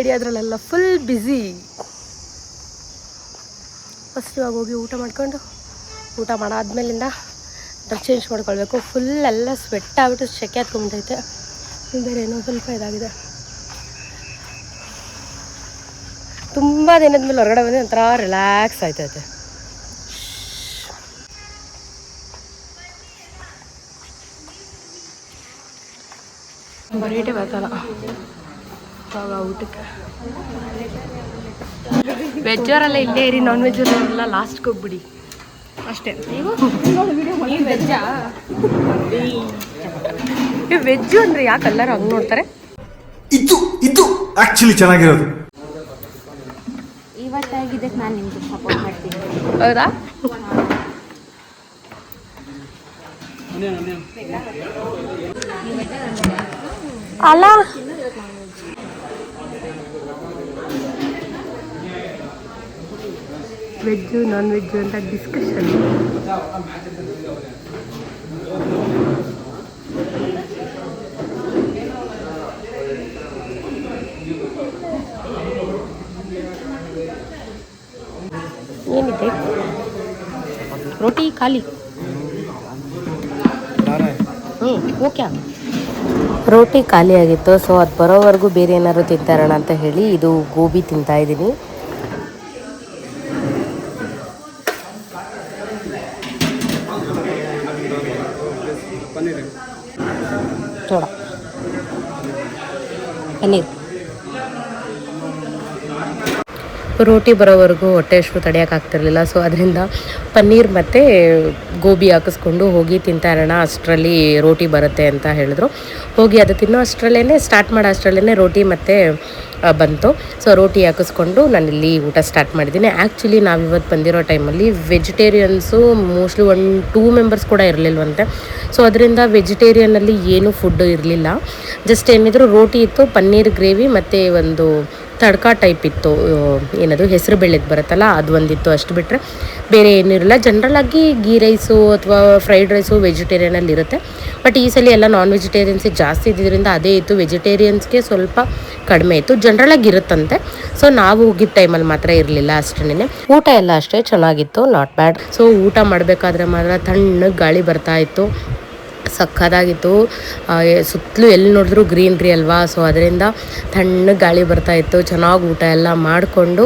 ನಡೆಯೋದ್ರಲ್ಲೆಲ್ಲ ಫುಲ್ ಬ್ಯುಸಿ. ಫಸ್ಟ್ ಇವಾಗ ಹೋಗಿ ಊಟ ಮಾಡ್ಕೊಂಡು, ಊಟ ಮಾಡಾದ್ಮೇಲಿಂದ ಡ್ರೆಸ್ ಚೇಂಜ್ ಮಾಡ್ಕೊಳ್ಬೇಕು. ಫುಲ್ ಎಲ್ಲ ಸ್ವೆಟ್ ಆಗ್ಬಿಟ್ಟು ಸೆಕೆ ಹತ್ಕೊಂಡ್ಬಿಟ್ಟೈತೆ. ಬೇರೆ ಏನೋ ಸ್ವಲ್ಪ ಇದಾಗಿದೆ. ತುಂಬ ದಿನದ ಮೇಲೆ ಹೊರಗಡೆ ಬಂದು ಒಂಥರ ರಿಲ್ಯಾಕ್ಸ್ ಆಯ್ತೈತೆ. ಬರೀಟೆ ಬರ್ತಲ್ಲ ಆವಾಗ ಊಟಕ್ಕೆ. ವೆಜ್ಜವರೆಲ್ಲ ಇಲ್ಲೇ ಇರಿ, ನಾನ್ ವೆಜ್ಜವರೆಲ್ಲ ಲಾಸ್ಟ್ಗೆ ಹೋಗ್ಬಿಡಿ ಅಷ್ಟೇ. ವೆಜ್ಜು ಅಂದರೆ ಯಾಕೆ ಎಲ್ಲರೂ ಹಂಗೆ ನೋಡ್ತಾರೆ? ಇದು ಆಕ್ಚುಲಿ ಚೆನ್ನಾಗಿರೋದು. ಇವತ್ತಾಗಿದ್ದಕ್ಕೆ ನಾನು ನಿಮ್ಗೆ ಸಪೋರ್ಟ್ ಮಾಡ್ತೀನಿ. ಹೌದಾ? ಅಲ್ಲ ವೆಜ್ಜು ನಾನ್ ವೆಜ್ಜು ಅಂತ ಡಿಸ್ಕಷನ್. ಏನಿದೆ? ರೋಟಿ ಖಾಲಿ. ಓಕೆ. ರೋಟಿ ಖಾಲಿ ಆಗಿತ್ತು, ಸೊ ಅದು ಬರೋವರೆಗೂ ಬೇರೆ ಏನಾದ್ರು ತಿಂತಾರೋಣ ಅಂತ ಹೇಳಿ ಇದು ಗೋಬಿ ತಿಂತಾ ಇದ್ದೀನಿ. ಥೋಡ ಪನ್ನೀರ್. ರೋಟಿ ಬರೋವರೆಗೂ ಹೊಟ್ಟೆ ಅಷ್ಟು ತಡೆಯೋಕ್ಕಾಗ್ತಿರ್ಲಿಲ್ಲ, ಸೊ ಅದರಿಂದ ಪನ್ನೀರ್ ಮತ್ತು ಗೋಬಿ ಹಾಕಿಸ್ಕೊಂಡು ಹೋಗಿ ತಿಂತಾ ಇರೋಣ. ಅಷ್ಟರಲ್ಲಿ ರೋಟಿ ಬರುತ್ತೆ ಅಂತ ಹೇಳಿದ್ರು. ಹೋಗಿ ಅದು ತಿನ್ನೋ ಅಷ್ಟರಲ್ಲೇ, ಸ್ಟಾರ್ಟ್ ಮಾಡೋ ಅಷ್ಟರಲ್ಲೇ ರೋಟಿ ಮತ್ತು ಬಂತು. ಸೊ ರೋಟಿ ಹಾಕಿಸ್ಕೊಂಡು ನಾನಿಲ್ಲಿ ಊಟ ಸ್ಟಾರ್ಟ್ ಮಾಡಿದ್ದೀನಿ. ಆ್ಯಕ್ಚುಲಿ ನಾವಿವತ್ತು ಬಂದಿರೋ ಟೈಮಲ್ಲಿ ವೆಜಿಟೇರಿಯನ್ಸು ಮೋಸ್ಟ್ಲಿ 1-2 ಮೆಂಬರ್ಸ್ ಕೂಡ ಇರಲಿಲ್ವಂತೆ. ಸೊ ಅದರಿಂದ ವೆಜಿಟೇರಿಯನ್ನಲ್ಲಿ ಏನೂ ಫುಡ್ಡು ಇರಲಿಲ್ಲ. ಜಸ್ಟ್ ಏನಿದ್ರು ರೋಟಿ ಇತ್ತು, ಪನ್ನೀರ್ ಗ್ರೇವಿ ಮತ್ತು ಒಂದು ತಡ್ಕ ಟೈಪ್ ಇತ್ತು, ಏನದು ಹೆಸರು ಬೇಳೆದು ಬರುತ್ತಲ್ಲ ಅದು ಒಂದಿತ್ತು. ಅಷ್ಟು ಬಿಟ್ಟರೆ ಬೇರೆ ಏನಿರಲಿಲ್ಲ. ಜನರಲಾಗಿ ಗೀ ರೈಸು ಅಥವಾ ಫ್ರೈಡ್ ರೈಸು ವೆಜಿಟೇರಿಯನಲ್ಲಿ ಇರುತ್ತೆ. ಬಟ್ ಈ ಸಲ ಎಲ್ಲ ನಾನ್ ವೆಜಿಟೇರಿಯನ್ಸಿಗೆ ಜಾಸ್ತಿ ಇದ್ದಿದ್ದರಿಂದ ಅದೇ ಇತ್ತು. ವೆಜಿಟೇರಿಯನ್ಸ್ಗೆ ಸ್ವಲ್ಪ ಕಡಿಮೆ ಇತ್ತು, ಜನರಲಾಗಿ ಇರುತ್ತಂತೆ. ಸೊ ನಾವು ಹೋಗಿದ್ದ ಟೈಮಲ್ಲಿ ಮಾತ್ರ ಇರಲಿಲ್ಲ ಅಷ್ಟೇ. ಊಟ ಎಲ್ಲ ಅಷ್ಟೇ ಚೆನ್ನಾಗಿತ್ತು, ನಾಟ್ ಬ್ಯಾಡ್. ಸೊ ಊಟ ಮಾಡಬೇಕಾದ್ರೆ ಮಾತ್ರ ತಣ್ಣಗೆ ಗಾಳಿ ಬರ್ತಾಯಿತ್ತು, ಸಕ್ಕದಾಗಿತ್ತು. ಸುತ್ತಲೂ ಎಲ್ಲಿ ನೋಡಿದ್ರೂ ಗ್ರೀನ್ರಿ ಅಲ್ವಾ, ಸೊ ಅದರಿಂದ ತಣ್ಣಗೆ ಗಾಳಿ ಬರ್ತಾಯಿತ್ತು. ಚೆನ್ನಾಗಿ ಊಟ ಎಲ್ಲ ಮಾಡಿಕೊಂಡು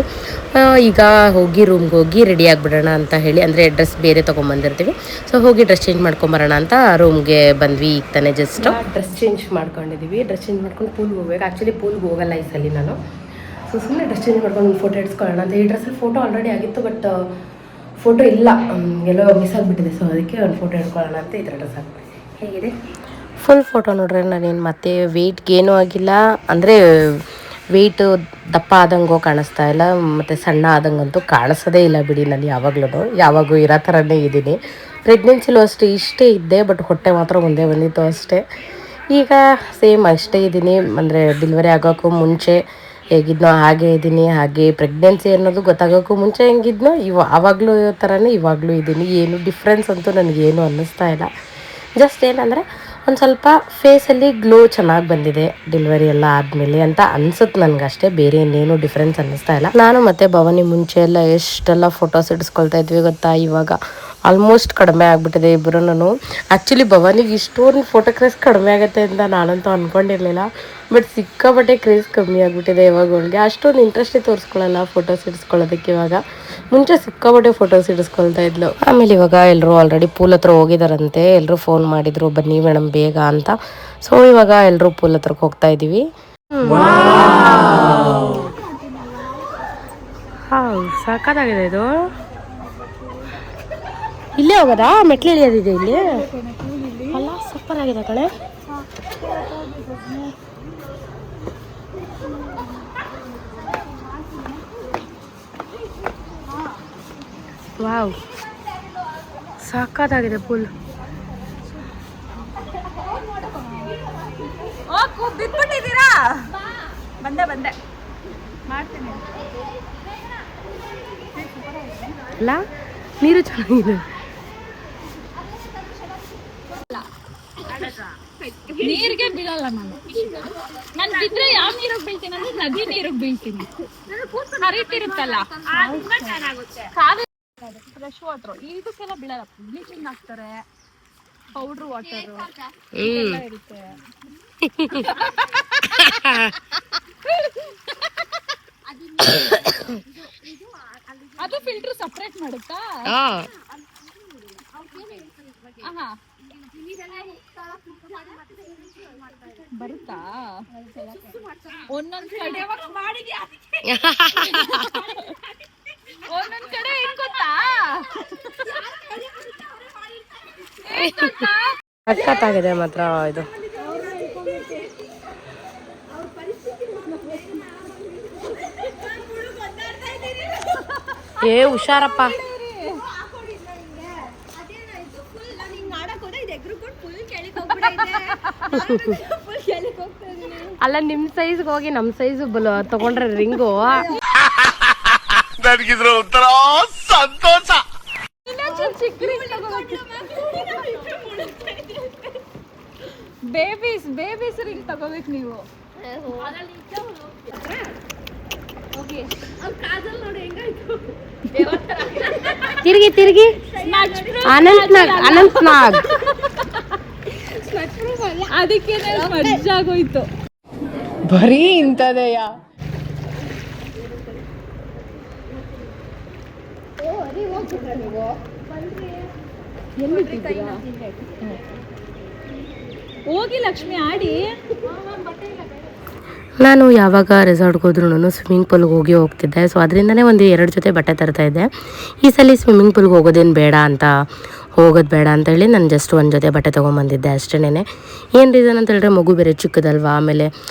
ಈಗ ಹೋಗಿ ರೂಮ್ಗೆ ಹೋಗಿ ರೆಡಿ ಆಗಿಬಿಡೋಣ ಅಂತ ಹೇಳಿ, ಅಂದರೆ ಡ್ರೆಸ್ ಬೇರೆ ತೊಗೊಂಬಂದಿರ್ತೀವಿ. ಸೊ ಹೋಗಿ ಡ್ರೆಸ್ ಚೇಂಜ್ ಮಾಡ್ಕೊಂಬರೋಣ ಅಂತ ರೂಮ್ಗೆ ಬಂದ್ವಿ. ಈಗ ತಾನೇ ಜಸ್ಟ್ ಡ್ರೆಸ್ ಚೇಂಜ್ ಮಾಡ್ಕೊಂಡಿದ್ದೀವಿ. ಡ್ರೆಸ್ ಚೇಂಜ್ ಮಾಡ್ಕೊಂಡು ಪೂಲ್ಗೆ ಹೋಗ್ಬೇಕು. ಆ್ಯಕ್ಚುಲಿ ಪೂಲ್ಗೆ ಹೋಗಲ್ಲ ಈ ಸಲ ನಾನು. ಸೊ ಸುಮ್ಮನೆ ಡ್ರೆಸ್ ಚೇಂಜ್ ಮಾಡ್ಕೊಂಡು ಒಂದು ಫೋಟೋ ಇಡ್ಸ್ಕೊಳ್ಳೋಣ ಅಂತ. ಈ ಡ್ರೆಸ್ಸಲ್ಲಿ ಫೋಟೋ ಆಲ್ರೆಡಿ ಆಗಿತ್ತು, ಬಟ್ ಫೋಟೋ ಇಲ್ಲ, ಎಲ್ಲೋ ಮಿಸ್ ಆಗಿಬಿಟ್ಟಿದೆ. ಸೊ ಅದಕ್ಕೆ ಒಂದು ಫೋಟೋ ಇಟ್ಕೊಳ್ಳೋಣ ಅಂತ ಈ ಥರ ಡ್ರೆಸ್ ಹಾಕ್ತೀನಿ. ಹೇಗಿದೆ? ಫುಲ್ ಫೋಟೋ ನೋಡ್ರೆ ನಾನೇನು ಮತ್ತೆ ವೆಯ್ಟ್ಗೇನೂ ಆಗಿಲ್ಲ, ಅಂದರೆ ವೆಯ್ಟು ದಪ್ಪ ಆದಂಗೋ ಕಾಣಿಸ್ತಾ ಇಲ್ಲ, ಮತ್ತು ಸಣ್ಣ ಆದಂಗಂತೂ ಕಾಣಿಸೋದೇ ಇಲ್ಲ ಬಿಡಿ. ನಾನು ಯಾವಾಗೂ ಇರೋ ಥರನೇ ಇದ್ದೀನಿ. ಪ್ರೆಗ್ನೆನ್ಸಿಲೂ ಅಷ್ಟೇ ಇಷ್ಟೇ ಇದ್ದೆ, ಬಟ್ ಹೊಟ್ಟೆ ಮಾತ್ರ ಮುಂದೆ ಬಂದಿತ್ತು ಅಷ್ಟೇ. ಈಗ ಸೇಮ್ ಅಷ್ಟೇ ಇದ್ದೀನಿ. ಅಂದರೆ ಡೆಲಿವರಿ ಆಗೋಕ್ಕೂ ಮುಂಚೆ ಹೇಗಿದ್ನೋ ಹಾಗೆ ಇದ್ದೀನಿ. ಹಾಗೆ ಪ್ರೆಗ್ನೆನ್ಸಿ ಅನ್ನೋದು ಗೊತ್ತಾಗೋಕ್ಕೂ ಮುಂಚೆ ಹೆಂಗಿದ್ನೋ ಆವಾಗಲೂ ಥರನೇ ಇವಾಗಲೂ ಇದ್ದೀನಿ. ಏನು ಡಿಫ್ರೆನ್ಸ್ ಅಂತೂ ನನಗೇನು ಅನ್ನಿಸ್ತಾ ಇಲ್ಲ. ಜಸ್ಟ್ ಏನಂದರೆ ಒಂದು ಸ್ವಲ್ಪ ಫೇಸಲ್ಲಿ ಗ್ಲೋ ಚೆನ್ನಾಗಿ ಬಂದಿದೆ ಡೆಲಿವರಿ ಎಲ್ಲ ಆದಮೇಲೆ ಅಂತ ಅನ್ಸುತ್ತೆ ನನಗಷ್ಟೇ. ಬೇರೆ ಇನ್ನೇನು ಡಿಫ್ರೆನ್ಸ್ ಅನ್ನಿಸ್ತಾ ಇಲ್ಲ. ನಾನು ಮತ್ತು ಭವಾನಿ ಮುಂಚೆ ಎಲ್ಲ ಎಷ್ಟೆಲ್ಲ ಫೋಟೋಸ್ ಇಡಿಸ್ಕೊಳ್ತಾ ಇದ್ವಿ ಗೊತ್ತಾ. ಇವಾಗ ಆಲ್ಮೋಸ್ಟ್ ಕಡಿಮೆ ಆಗಿಬಿಟ್ಟಿದೆ ಇಬ್ಬರು. ನಾನು ಆ್ಯಕ್ಚುಲಿ ಭವಾನಿಗೆ ಇಷ್ಟೊಂದು ಫೋಟೋ ಕ್ರೇಸ್ ಕಡಿಮೆ ಆಗುತ್ತೆ ಅಂತ ನಾನಂತೂ ಅಂದ್ಕೊಂಡಿರಲಿಲ್ಲ. ಬಟ್ ಸಿಕ್ಕಾಪಟ್ಟೆ ಕ್ರೇಸ್ ಕಮ್ಮಿ ಆಗಿಬಿಟ್ಟಿದೆ ಇವಾಗ. ಅವಳಿಗೆ ಅಷ್ಟೊಂದು ಇಂಟ್ರೆಸ್ಟೇ ತೋರಿಸ್ಕೊಳ್ಳಲ್ಲ ಫೋಟೋಸ್ ಇಡಿಸ್ಕೊಳ್ಳೋದಕ್ಕೆ. ಇವಾಗ ಮುಂಚೆ ಸಿಕ್ಕಾಪಟ್ಟೆ ಫೋಟೋಸ್ ಇಡಿಸ್ಕೊಳ್ತಾ ಇದ್ಲು. ಆಮೇಲೆ ಇವಾಗ ಎಲ್ಲರೂ ಆಲ್ರೆಡಿ ಪೂಲ್ ಹತ್ರ ಹೋಗಿದಾರಂತೆ. ಎಲ್ಲರೂ ಫೋನ್ ಮಾಡಿದ್ರು ಬನ್ನಿ ಮೇಡಮ್ ಬೇಗ ಅಂತ. ಸೊ ಇವಾಗ ಎಲ್ಲರೂ ಪೂಲ್ ಹತ್ರಕ್ಕೆ ಹೋಗ್ತಾ ಇದ್ದೀವಿ. ಸಾಕಾಗಿದೆ ಇದು. ಇಲ್ಲೇ ಹೋಗೋದಾ? ಮೆಟ್ಲು ಇಳಿಯೋದಿದೆ ಇಲ್ಲಿ ಅಲ್ಲ? ಸೂಪರ್ ಆಗಿದೆ ಕಣೆ. ವಾವ್, ಸಾಕಾಗಿದೆ ಪೂಲ್. ಬಿಟ್ಬಿಟ್ಟಿದ್ದೀರಾ? ಬಂದೆ ಮಾಡ್ತೀನಿ. ಅಲ್ಲ ನೀರು ಚೆನ್ನಾಗಿದೆ. ನೀರಿಗೆ ಬೀಳಲ್ಲ ನಾನು ಬಿದ್ರೆ ಯಾವ ನೀರಿಗೆ ಬೀಳ್ತೀನಿ ಅಂದ್ರೆ ನದಿ ನೀರಿಗೆ ಬೀಳ್ತೀನಿ. ಹರಿತಿರುತ್ತಲ್ಲ ಫ್ರೆಶ್ ವಾಟರ್ ಇದಕ್ಕೆಲ್ಲ ಬೀಳಲ್ಲ. ಬ್ಲೀಚಿಂಗ್ ಹಾಕ್ತಾರೆ, ಪೌಡ್ರ್ ವಾಟರ್ ಇರುತ್ತೆ. ಅದು ಫಿಲ್ಟರ್ ಸಪ್ರೇಟ್ ಮಾಡುತ್ತಾ? ಬರುತ್ತಾ? ಒಂದೊಂದ್ ಕಡೆ ಏನ್ ಗೊತ್ತಾ, ಸಖತ್ತಾಗಿದೆ ಮಾತ್ರ ಇದು. ಏ ಹುಷಾರಪ್ಪ. ಅಲ್ಲ ನಿಮ್ ಸೈಜ್ಗೆ ಹೋಗಿ ನಮ್ ಸೈಜ್ ತಗೊಂಡ್ರೆ ರಿಂಗು ನನಗಿದ್ರ ಒಂಥರ ಸಂತೋಷ. ಬೇಬೀಸ್ ರಿಂಗ್ ತಗೋಬೇಕು ನೀವು. ತಿರುಗಿ ಅನಂತ್ ನಾಗ್ ಅದಕ್ಕೆ ಮಜ್ಜಾಗೋಯ್ತು. ಬರೀ ಇಂಥದೆಯ. ಹೋಗಿ ಲಕ್ಷ್ಮಿ ಆಡಿ. ನಾನು ಯಾವಾಗ ರೆಸಾರ್ಟ್ಗೆ ಹೋದ್ರೂ ಸ್ವಿಮ್ಮಿಂಗ್ ಪೂಲ್ಗೆ ಹೋಗ್ತಿದ್ದೆ. ಸೊ ಅದರಿಂದನೇ ಒಂದು 2 ಜೊತೆ ಬಟ್ಟೆ ತರ್ತಾ ಇದ್ದೆ. ಈ ಸಲ ಸ್ವಿಮ್ಮಿಂಗ್ ಪೂಲ್ಗೆ ಹೋಗೋದು ಬೇಡ ಅಂತ ಹೇಳಿ ನಾನು ಜಸ್ಟ್ ಒಂದು ಜೊತೆ ಬಟ್ಟೆ ತೊಗೊಂಬಂದಿದ್ದೆ ಅಷ್ಟೇನೆ. ಏನು ರೀಸನ್ ಅಂತ ಹೇಳಿದ್ರೆ ಮಗು ಬೇರೆ ಚಿಕ್ಕದಲ್ವಾ, ಆಮೇಲೆ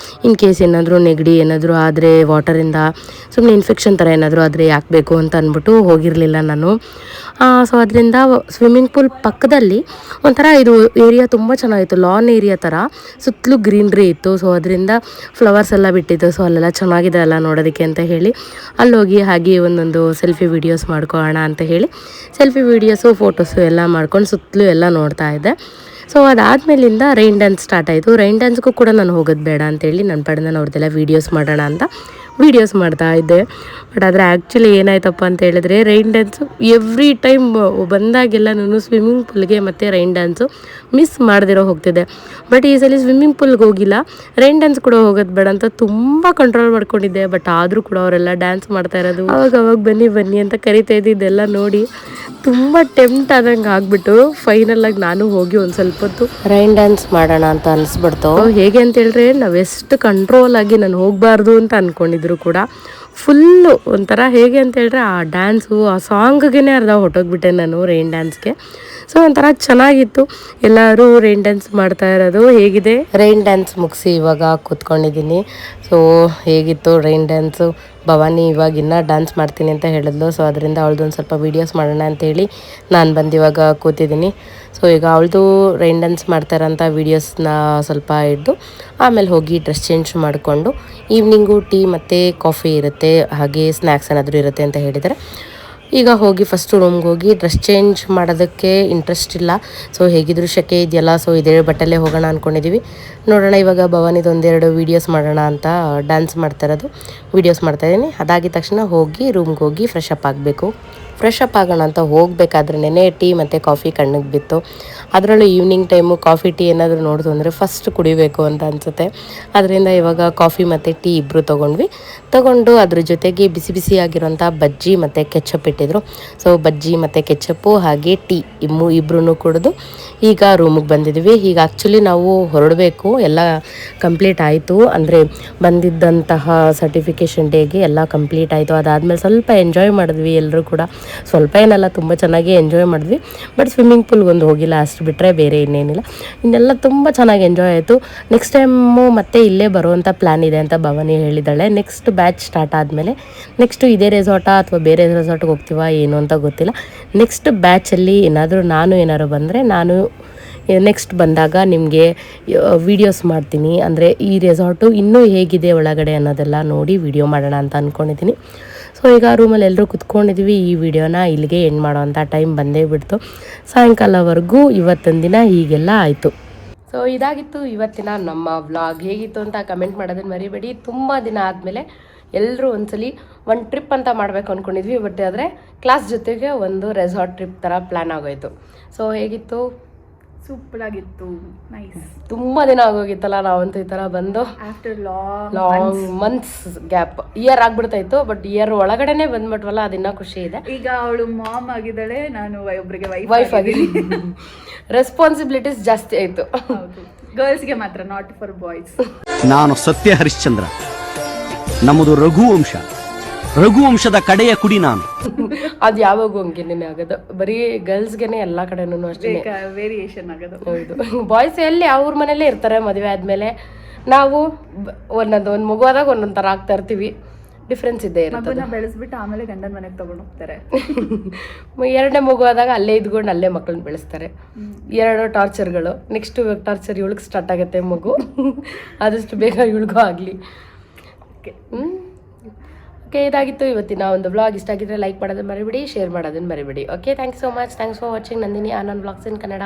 ಇನ್ ಕೇಸ್ ಏನಾದರೂ ನೆಗಡಿ ಏನಾದರೂ ಆದರೆ ವಾಟರಿಂದ ಸುಮ್ಮನೆ ಇನ್ಫೆಕ್ಷನ್ ಥರ ಏನಾದರೂ ಆದರೆ ಯಾಕಬೇಕು ಅಂತ ಅಂದ್ಬಿಟ್ಟು ಹೋಗಿರಲಿಲ್ಲ ನಾನು. ಸೊ ಅದರಿಂದ ಸ್ವಿಮ್ಮಿಂಗ್ ಪೂಲ್ ಪಕ್ಕದಲ್ಲಿ ಒಂಥರ ಇದು ಏರಿಯಾ ತುಂಬ ಚೆನ್ನಾಗಿತ್ತು, ಲಾನ್ ಏರಿಯಾ ಥರ, ಸುತ್ತಲೂ ಗ್ರೀನ್ರಿ ಇತ್ತು. ಸೊ ಅದರಿಂದ ಫ್ಲವರ್ಸ್ ಎಲ್ಲ ಬಿಟ್ಟಿತ್ತು. ಸೊ ಅಲ್ಲೆಲ್ಲ ಚೆನ್ನಾಗಿದೆ ಅಲ್ಲ ನೋಡೋದಕ್ಕೆ ಅಂತ ಹೇಳಿ ಅಲ್ಲೋಗಿ ಹಾಗೆ ಒಂದೊಂದು ಸೆಲ್ಫಿ ವೀಡಿಯೋಸ್ ಮಾಡ್ಕೊಳ್ಳೋಣ ಅಂತ ಹೇಳಿ ಸೆಲ್ಫಿ ವೀಡಿಯೋಸು ಫೋಟೋಸು ಎಲ್ಲ ಮಾಡ್ಕೊಂಡು ಸುತ್ತಲೂ ಎಲ್ಲ ನೋಡ್ತಾ ಇದ್ದೆ. ಸೊ ಅದಾದಮೇಲಿಂದ ರೈನ್ ಡ್ಯಾನ್ಸ್ ಸ್ಟಾರ್ಟ್ ಆಯಿತು. ರೈನ್ ಡ್ಯಾನ್ಸ್ಗೂ ಕೂಡ ನಾನು ಹೋಗೋದು ಬೇಡ ಅಂತೇಳಿ ನನ್ನ ಪಡೆ ನಾನು ಅವ್ರದ್ದೆಲ್ಲ ವೀಡಿಯೋಸ್ ಮಾಡೋಣ ಅಂತ ವೀಡಿಯೋಸ್ ಮಾಡ್ತಾ ಇದ್ದೆ. ಬಟ್ ಆದರೆ ಆ್ಯಕ್ಚುಲಿ ಏನಾಯ್ತಪ್ಪ ಅಂತ ಹೇಳಿದ್ರೆ ರೈನ್ ಡ್ಯಾನ್ಸು ಎವ್ರಿ ಟೈಮ್ ಬಂದಾಗೆಲ್ಲ ನಾನು ಸ್ವಿಮ್ಮಿಂಗ್ ಪೂಲ್ಗೆ ಮತ್ತು ರೈನ್ ಡ್ಯಾನ್ಸು ಮಿಸ್ ಮಾಡದಿರೋ ಹೋಗ್ತಿದ್ದೆ. ಬಟ್ ಈ ಸಲ ಸ್ವಿಮ್ಮಿಂಗ್ ಪೂಲ್ಗೆ ಹೋಗಿಲ್ಲ, ರೈನ್ ಡ್ಯಾನ್ಸ್ ಕೂಡ ಹೋಗೋದು ಬೇಡ ಅಂತ ತುಂಬ ಕಂಟ್ರೋಲ್ ಮಾಡ್ಕೊಂಡಿದ್ದೆ. ಬಟ್ ಆದರೂ ಕೂಡ ಅವರೆಲ್ಲ ಡ್ಯಾನ್ಸ್ ಮಾಡ್ತಾ ಇರೋದು, ಅವಾಗ ಬನ್ನಿ ಅಂತ ಕರಿತಾ ಇದ್ದಿದ್ದೆಲ್ಲ ನೋಡಿ ತುಂಬ ಟೆಂಪ್ಟ್ ಆದಂಗೆ ಆಗಿಬಿಟ್ಟು ಫೈನಲಾಗಿ ನಾನು ಹೋಗಿ ಒಂದು ಸ್ವಲ್ಪ ಹೊತ್ತು ರೈನ್ ಡ್ಯಾನ್ಸ್ ಮಾಡೋಣ ಅಂತ ಅನಿಸ್ಬಿಡ್ತು. ಹೇಗೆ ಅಂತ ಹೇಳಿದ್ರೆ ನಾವೆಷ್ಟು ಕಂಟ್ರೋಲ್ ಆಗಿ ನಾನು ಹೋಗಬಾರ್ದು ಅಂತ ಅಂದ್ಕೊಂಡಿದ್ರು ಕೂಡ ಫುಲ್ಲು ಒಂಥರ ಹೇಗೆ ಅಂತ ಹೇಳಿದ್ರೆ ಆ ಡ್ಯಾನ್ಸು ಆ ಸಾಂಗ್ಗೆ ಅರ್ಧ ಹೊಟ್ಟೋಗ್ಬಿಟ್ಟೆ ನಾನು ರೈನ್ ಡ್ಯಾನ್ಸ್ಗೆ. ಸೊ ಒಂಥರ ಚೆನ್ನಾಗಿತ್ತು. ಎಲ್ಲರೂ ರೈನ್ ಡ್ಯಾನ್ಸ್ ಮಾಡ್ತಾ ಇರೋದು. ಹೇಗಿದೆ ರೈನ್ ಡ್ಯಾನ್ಸ್ ಮುಗಿಸಿ ಇವಾಗ ಕೂತ್ಕೊಂಡಿದ್ದೀನಿ. ಸೊ ಹೇಗಿತ್ತು ರೈನ್ ಡ್ಯಾನ್ಸು? ಭವಾನಿ ಇವಾಗ ಇನ್ನೂ ಡ್ಯಾನ್ಸ್ ಮಾಡ್ತೀನಿ ಅಂತ ಹೇಳಿದ್ಲು. ಸೊ ಅದರಿಂದ ಅವಳದೊಂದು ಸ್ವಲ್ಪ ವೀಡಿಯೋಸ್ ಮಾಡೋಣ ಅಂತೇಳಿ ನಾನು ಬಂದು ಇವಾಗ ಕೂತಿದ್ದೀನಿ. ಸೊ ಈಗ ಅವಳದು ರೈನ್ ಡ್ಯಾನ್ಸ್ ಮಾಡ್ತಾರಂಥ ವೀಡಿಯೋಸ್ನ ಸ್ವಲ್ಪ ಹಿಡ್ದು ಆಮೇಲೆ ಹೋಗಿ ಡ್ರೆಸ್ ಚೇಂಜ್ ಮಾಡಿಕೊಂಡು ಈವ್ನಿಂಗು ಟೀ ಮತ್ತು ಕಾಫಿ ಇರುತ್ತೆ, ಹಾಗೆ ಸ್ನ್ಯಾಕ್ಸ್ ಏನಾದರೂ ಇರುತ್ತೆ ಅಂತ ಹೇಳಿದರೆ ಈಗ ಹೋಗಿ ಫಸ್ಟು ರೂಮ್ಗೆ ಹೋಗಿ ಡ್ರೆಸ್ ಚೇಂಜ್ ಮಾಡೋದಕ್ಕೆ ಇಂಟ್ರೆಸ್ಟ್ ಇಲ್ಲ. ಸೊ ಹೇಗಿದ್ರು ಶೆಕೆ ಇದೆಯಲ್ಲ, ಸೊ ಇದೇ ಬಟ್ಟೆಲ್ಲೇ ಹೋಗೋಣ ಅಂದ್ಕೊಂಡಿದ್ದೀವಿ. ನೋಡೋಣ ಇವಾಗ ಭವಾನಿದು 1-2 ವೀಡಿಯೋಸ್ ಮಾಡೋಣ ಅಂತ ಡ್ಯಾನ್ಸ್ ಮಾಡ್ತಾ ಇರೋದು ವೀಡಿಯೋಸ್ ಮಾಡ್ತಾಯಿದ್ದೀನಿ. ಅದಾಗಿದ ತಕ್ಷಣ ಹೋಗಿ ರೂಮ್ಗೆ ಹೋಗಿ ಫ್ರೆಶ್ ಅಪ್ ಆಗಬೇಕು. ಫ್ರೆಶ್ ಅಪ್ ಆಗೋಣ ಅಂತ ಹೋಗಬೇಕಾದ್ರೇ ಟೀ ಮತ್ತು ಕಾಫಿ ಕಣ್ಣಿಗೆ ಬಿತ್ತು. ಅದರಲ್ಲೂ ಈವ್ನಿಂಗ್ ಟೈಮು ಕಾಫಿ ಟೀ ಏನಾದರೂ ನೋಡ್ದು ಅಂದರೆ ಫಸ್ಟ್ ಕುಡಿಬೇಕು ಅಂತ ಅನಿಸುತ್ತೆ. ಅದರಿಂದ ಇವಾಗ ಕಾಫಿ ಮತ್ತು ಟೀ ಇಬ್ಬರು ತೊಗೊಂಡು ಅದ್ರ ಜೊತೆಗೆ ಬಿಸಿ ಆಗಿರೋಂಥ ಬಜ್ಜಿ ಮತ್ತು ಕೆಚಪ್ ಇಟ್ಟಿದ್ರು. ಸೊ ಬಜ್ಜಿ ಮತ್ತು ಕೆಚಪ್ಪು ಹಾಗೆ ಟೀ ಇಬ್ಬರೂ ಕುಡಿದು ಈಗ ರೂಮಿಗೆ ಬಂದಿದ್ದೀವಿ. ಈಗ ಆ್ಯಕ್ಚುಲಿ ನಾವು ಹೊರಡಬೇಕು, ಎಲ್ಲ ಕಂಪ್ಲೀಟ್ ಆಯಿತು. ಅಂದರೆ ಬಂದಿದ್ದಂತಹ ಸರ್ಟಿಫಿಕೇಷನ್ ಡೇಗೆ ಎಲ್ಲ ಕಂಪ್ಲೀಟ್ ಆಯಿತು. ಅದಾದಮೇಲೆ ಸ್ವಲ್ಪ ಎಂಜಾಯ್ ಮಾಡಿದ್ವಿ ಎಲ್ಲರೂ ಕೂಡ. ಸ್ವಲ್ಪ ಏನಲ್ಲ, ತುಂಬ ಚೆನ್ನಾಗಿ ಎಂಜಾಯ್ ಮಾಡಿದ್ವಿ. ಬಟ್ ಸ್ವಿಮ್ಮಿಂಗ್ ಪೂಲ್ಗೊಂದು ಹೋಗಿಲ್ಲ, ಅಷ್ಟು ಬಿಟ್ಟರೆ ಬೇರೆ ಇನ್ನೇನಿಲ್ಲ. ಇನ್ನೆಲ್ಲ ತುಂಬ ಚೆನ್ನಾಗಿ ಎಂಜಾಯ್ ಆಯಿತು. ನೆಕ್ಸ್ಟ್ ಟೈಮು ಮತ್ತೆ ಇಲ್ಲೇ ಬರುವಂಥ ಪ್ಲ್ಯಾನ್ ಇದೆ ಅಂತ ಭವಾನಿ ಹೇಳಿದ್ದಾಳೆ. ನೆಕ್ಸ್ಟ್ ಬ್ಯಾಚ್ ಸ್ಟಾರ್ಟ್ ಆದಮೇಲೆ ನೆಕ್ಸ್ಟು ಇದೇ ರೆಸಾರ್ಟಾ ಅಥವಾ ಬೇರೆ ರೆಸಾರ್ಟ್ಗೆ ಹೋಗ್ತೀವಾ ಏನು ಅಂತ ಗೊತ್ತಿಲ್ಲ. ನೆಕ್ಸ್ಟ್ ಬ್ಯಾಚಲ್ಲಿ ಏನಾದ್ರು ಬಂದರೆ ನಾನು ನೆಕ್ಸ್ಟ್ ಬಂದಾಗ ನಿಮಗೆ ವೀಡಿಯೋಸ್ ಮಾಡ್ತೀನಿ. ಅಂದರೆ ಈ ರೆಸಾರ್ಟು ಇನ್ನೂ ಹೇಗಿದೆ ಒಳಗಡೆ ಅನ್ನೋದೆಲ್ಲ ನೋಡಿ ವಿಡಿಯೋ ಮಾಡೋಣ ಅಂತ ಅಂದ್ಕೊಂಡಿದ್ದೀನಿ. ಸೊ ಈಗ ರೂಮಲ್ಲಿ ಎಲ್ಲರೂ ಕುತ್ಕೊಂಡಿದ್ದೀವಿ. ಈ ವಿಡಿಯೋನ ಇಲ್ಲಿಗೆ ಎಂಡ್ ಮಾಡೋವಂಥ ಟೈಮ್ ಬಂದೇ ಬಿಡ್ತು. ಸಾಯಂಕಾಲವರೆಗೂ ಇವತ್ತೊಂದು ದಿನ ಹೀಗೆಲ್ಲ ಆಯಿತು. ಸೊ ಇದಾಗಿತ್ತು ಇವತ್ತಿನ ನಮ್ಮ ವ್ಲಾಗ್. ಹೇಗಿತ್ತು ಅಂತ ಕಮೆಂಟ್ ಮಾಡೋದನ್ನು ಮರಿಬೇಡಿ. ತುಂಬ ದಿನ ಆದಮೇಲೆ ಎಲ್ಲರೂ ಒಂದ್ಸಲಿ ಒಂದು ಟ್ರಿಪ್ ಅಂತ ಮಾಡಬೇಕು ಅಂದ್ಕೊಂಡಿದ್ವಿ, ಬಟ್ ಆದರೆ ಕ್ಲಾಸ್ ಜೊತೆಗೆ ಒಂದು ರೆಸಾರ್ಟ್ ಟ್ರಿಪ್ ಥರ ಪ್ಲ್ಯಾನ್ ಆಗೋಯ್ತು. ಸೊ ಹೇಗಿತ್ತು? ಸೂಪರ್ ಆಗಿತ್ತು, ನೈಸ್. ತುಂಬ ದಿನ ಆಗೋಗಿತ್ತಲ್ಲ ನಾವಂತೂ ಈ ಥರ ಬಂದು. After long months gap, year ಆಗ್ಬಿಡ್ತಾಯಿತ್ತು, ಬಟ್ ಇಯರ್ ಒಳಗಡೆನೆ ಬಂದ್ಬಿಟ್ವಲ್ಲ, ಅದಿನ್ನ ಖುಷಿ ಇದೆ. ಈಗ ಅವಳು ಮಾಮ್ ಆಗಿದ್ದಾಳೆ, ನಾನು ಒಬ್ರಿಗೆ ವೈಫ್ ಆಗಿದ್ದೀನಿ. ರೆಸ್ಪಾನ್ಸಿಬಿಲಿಟೀಸ್ ಜಾಸ್ತಿ ಆಯಿತು. ಗರ್ಲ್ಸ್ಗೆ ಮಾತ್ರ, ನಾಟ್ ಫಾರ್ ಬಾಯ್ಸ್. ನಾನು ಸತ್ಯ ಹರಿಶ್ಚಂದ್ರ, ನಮ್ಮದು ರಘುವಂಶದ ಕಡೆಯ ಕುಡಿ ನಾನು. ಅದು ಯಾವಾಗೂ ಹಂಗೇನೆ ಆಗೋದು, ಬರೀ ಗರ್ಲ್ಸ್ಗೆನೆ ಎಲ್ಲ ಕಡೆನೂ ಅಷ್ಟೇ ವೇರಿಯೇಷನ್ ಆಗೋದು. ಹೌದು, ಬಾಯ್ಸ್ ಎಲ್ಲಿ ಅವ್ರ ಮನೇಲೇ ಇರ್ತಾರೆ ಮದುವೆ ಆದಮೇಲೆ. ನಾವು ಒಂದು ಮಗುವಾದಾಗ ಒಂದೊಂದು ಥರ ಆಗ್ತಾ ಇರ್ತೀವಿ, ಡಿಫ್ರೆನ್ಸ್ ಇದ್ದೇ ಇರುತ್ತೆ. ಬೆಳೆಸ್ಬಿಟ್ಟು ಆಮೇಲೆ ಗಂಡನ ಮನೆಗೆ ತಗೊಂಡು ಹೋಗ್ತಾರೆ. ಎರಡನೇ ಮಗುವಾದಾಗ ಅಲ್ಲೇ ಇದ್ಕೊಂಡು ಅಲ್ಲೇ ಮಕ್ಕಳನ್ನ ಬೆಳೆಸ್ತಾರೆ. 2 ಟಾರ್ಚರ್ಗಳು. ನೆಕ್ಸ್ಟ್ ಟಾರ್ಚರ್ ಇವಳಿಗೆ ಸ್ಟಾರ್ಟ್ ಆಗುತ್ತೆ ಮಗು. ಆದಷ್ಟು ಬೇಗ ಇವಳಿಗೂ ಆಗಲಿ. ಓಕೆ, ಇದಾಗಿತ್ತು ಇವತ್ತಿನ ಒಂದು ವ್ಲಾಗ್. ಇಷ್ಟ ಆಗಿದ್ರೆ ಲೈಕ್ ಮಾಡೋದನ್ನ ಮರಿಬೇಡಿ, ಶೇರ್ ಮಾಡೋದನ್ನ ಮರಿಬೇಡಿ. Okay, thanks so much. Thanks for watching Nandini Anand vlogs in Kannada.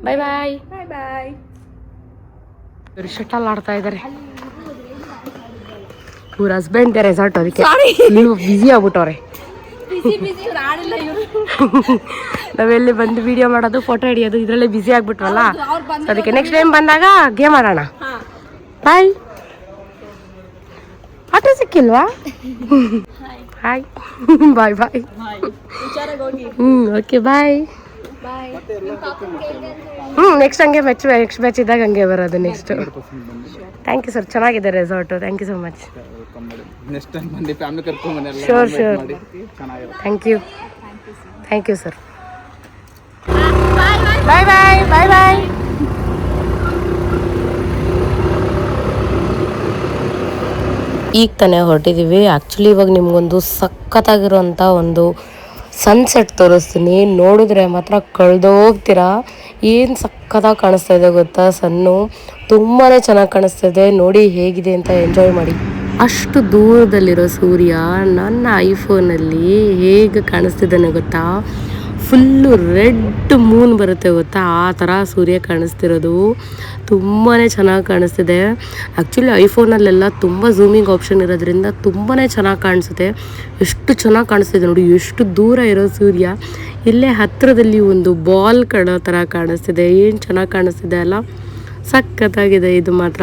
Bye bye. Bye bye. ಇವರು ಶಟಲ್ ಆಡ್ತಾ ಇದ್ದಾರೆ. ಇವ್ರ ಹಸ್ಬೆಂಡ್ ರೆಸಾರ್ಟ್, ಅದಕ್ಕೆ ನೀವು ಬ್ಯುಸಿ ಆಗ್ಬಿಟ್ಟವ್ರೆ. ನಾವೆಲ್ಲಿ ಬಂದು ವಿಡಿಯೋ ಮಾಡೋದು, ಫೋಟೋ ಹಿಡಿಯೋದು, ಇದರಲ್ಲೇ ಬ್ಯುಸಿ ಆಗ್ಬಿಟ್ವಲ್ಲ, ಅದಕ್ಕೆ ನೆಕ್ಸ್ಟ್ ಟೈಮ್ ಬಂದಾಗ ಗೇಮ್ ಆಡೋಣ. ಬಾಯ್. ಆಟ ಸಿಕ್ಕಿಲ್ವಾ? Hi. Bye bye. Okay bye. Next ಹಂಗೆ ನೆಕ್ಸ್ಟ್ ಬ್ಯಾಚ್ ಇದ್ದಾಗ ಹಂಗೆ ಬರೋದು ನೆಕ್ಸ್ಟ್. ಥ್ಯಾಂಕ್ ಯು ಸರ್, ಚೆನ್ನಾಗಿದೆ resort. Thank you so much. Sure thank you sir. Bye bye. Bye bye. ಈಗ ತಾನೇ ಹೊರಟಿದ್ದೀವಿ. ಆ್ಯಕ್ಚುಲಿ ಇವಾಗ ನಿಮಗೊಂದು ಸಖತ್ತಾಗಿರೋಂಥ ಒಂದು ಸನ್ಸೆಟ್ ತೋರಿಸ್ತೀನಿ. ನೋಡಿದ್ರೆ ಮಾತ್ರ ಕಳೆದೋಗ್ತೀರಾ. ಏನು ಸಖತ್ತಾಗಿ ಕಾಣಿಸ್ತಾ ಇದೆ ಗೊತ್ತಾ, ಸನ್ನು ತುಂಬಾ ಚೆನ್ನಾಗಿ ಕಾಣಿಸ್ತಾ ಇದೆ. ನೋಡಿ ಹೇಗಿದೆ ಅಂತ ಎಂಜಾಯ್ ಮಾಡಿ. ಅಷ್ಟು ದೂರದಲ್ಲಿರೋ ಸೂರ್ಯ ನನ್ನ ಐಫೋನಲ್ಲಿ ಹೇಗೆ ಕಾಣಿಸ್ತಿದ್ದಾನೆ ಗೊತ್ತಾ, ಫುಲ್ಲು ರೆಡ್ ಮೂನ್ ಬರುತ್ತೆ ಗೊತ್ತಾ, ಆ ಥರ ಸೂರ್ಯ ಕಾಣಿಸ್ತಿರೋದು. ತುಂಬಾ ಚೆನ್ನಾಗಿ ಕಾಣಿಸ್ತಿದೆ. ಆ್ಯಕ್ಚುಲಿ ಐಫೋನಲ್ಲೆಲ್ಲ ತುಂಬ ಝೂಮಿಂಗ್ ಆಪ್ಷನ್ ಇರೋದ್ರಿಂದ ತುಂಬಾ ಚೆನ್ನಾಗಿ ಕಾಣಿಸುತ್ತೆ. ಎಷ್ಟು ಚೆನ್ನಾಗಿ ಕಾಣಿಸ್ತಿದೆ ನೋಡಿ, ಎಷ್ಟು ದೂರ ಇರೋ ಸೂರ್ಯ ಇಲ್ಲೇ ಹತ್ತಿರದಲ್ಲಿ ಒಂದು ಬಾಲ್ ಕಾಣೋ ಥರ ಕಾಣಿಸ್ತಿದೆ. ಏನು ಚೆನ್ನಾಗಿ ಕಾಣಿಸ್ತಿದೆ ಅಲ್ಲ, ಸಖತ್ತಾಗಿದೆ ಇದು ಮಾತ್ರ.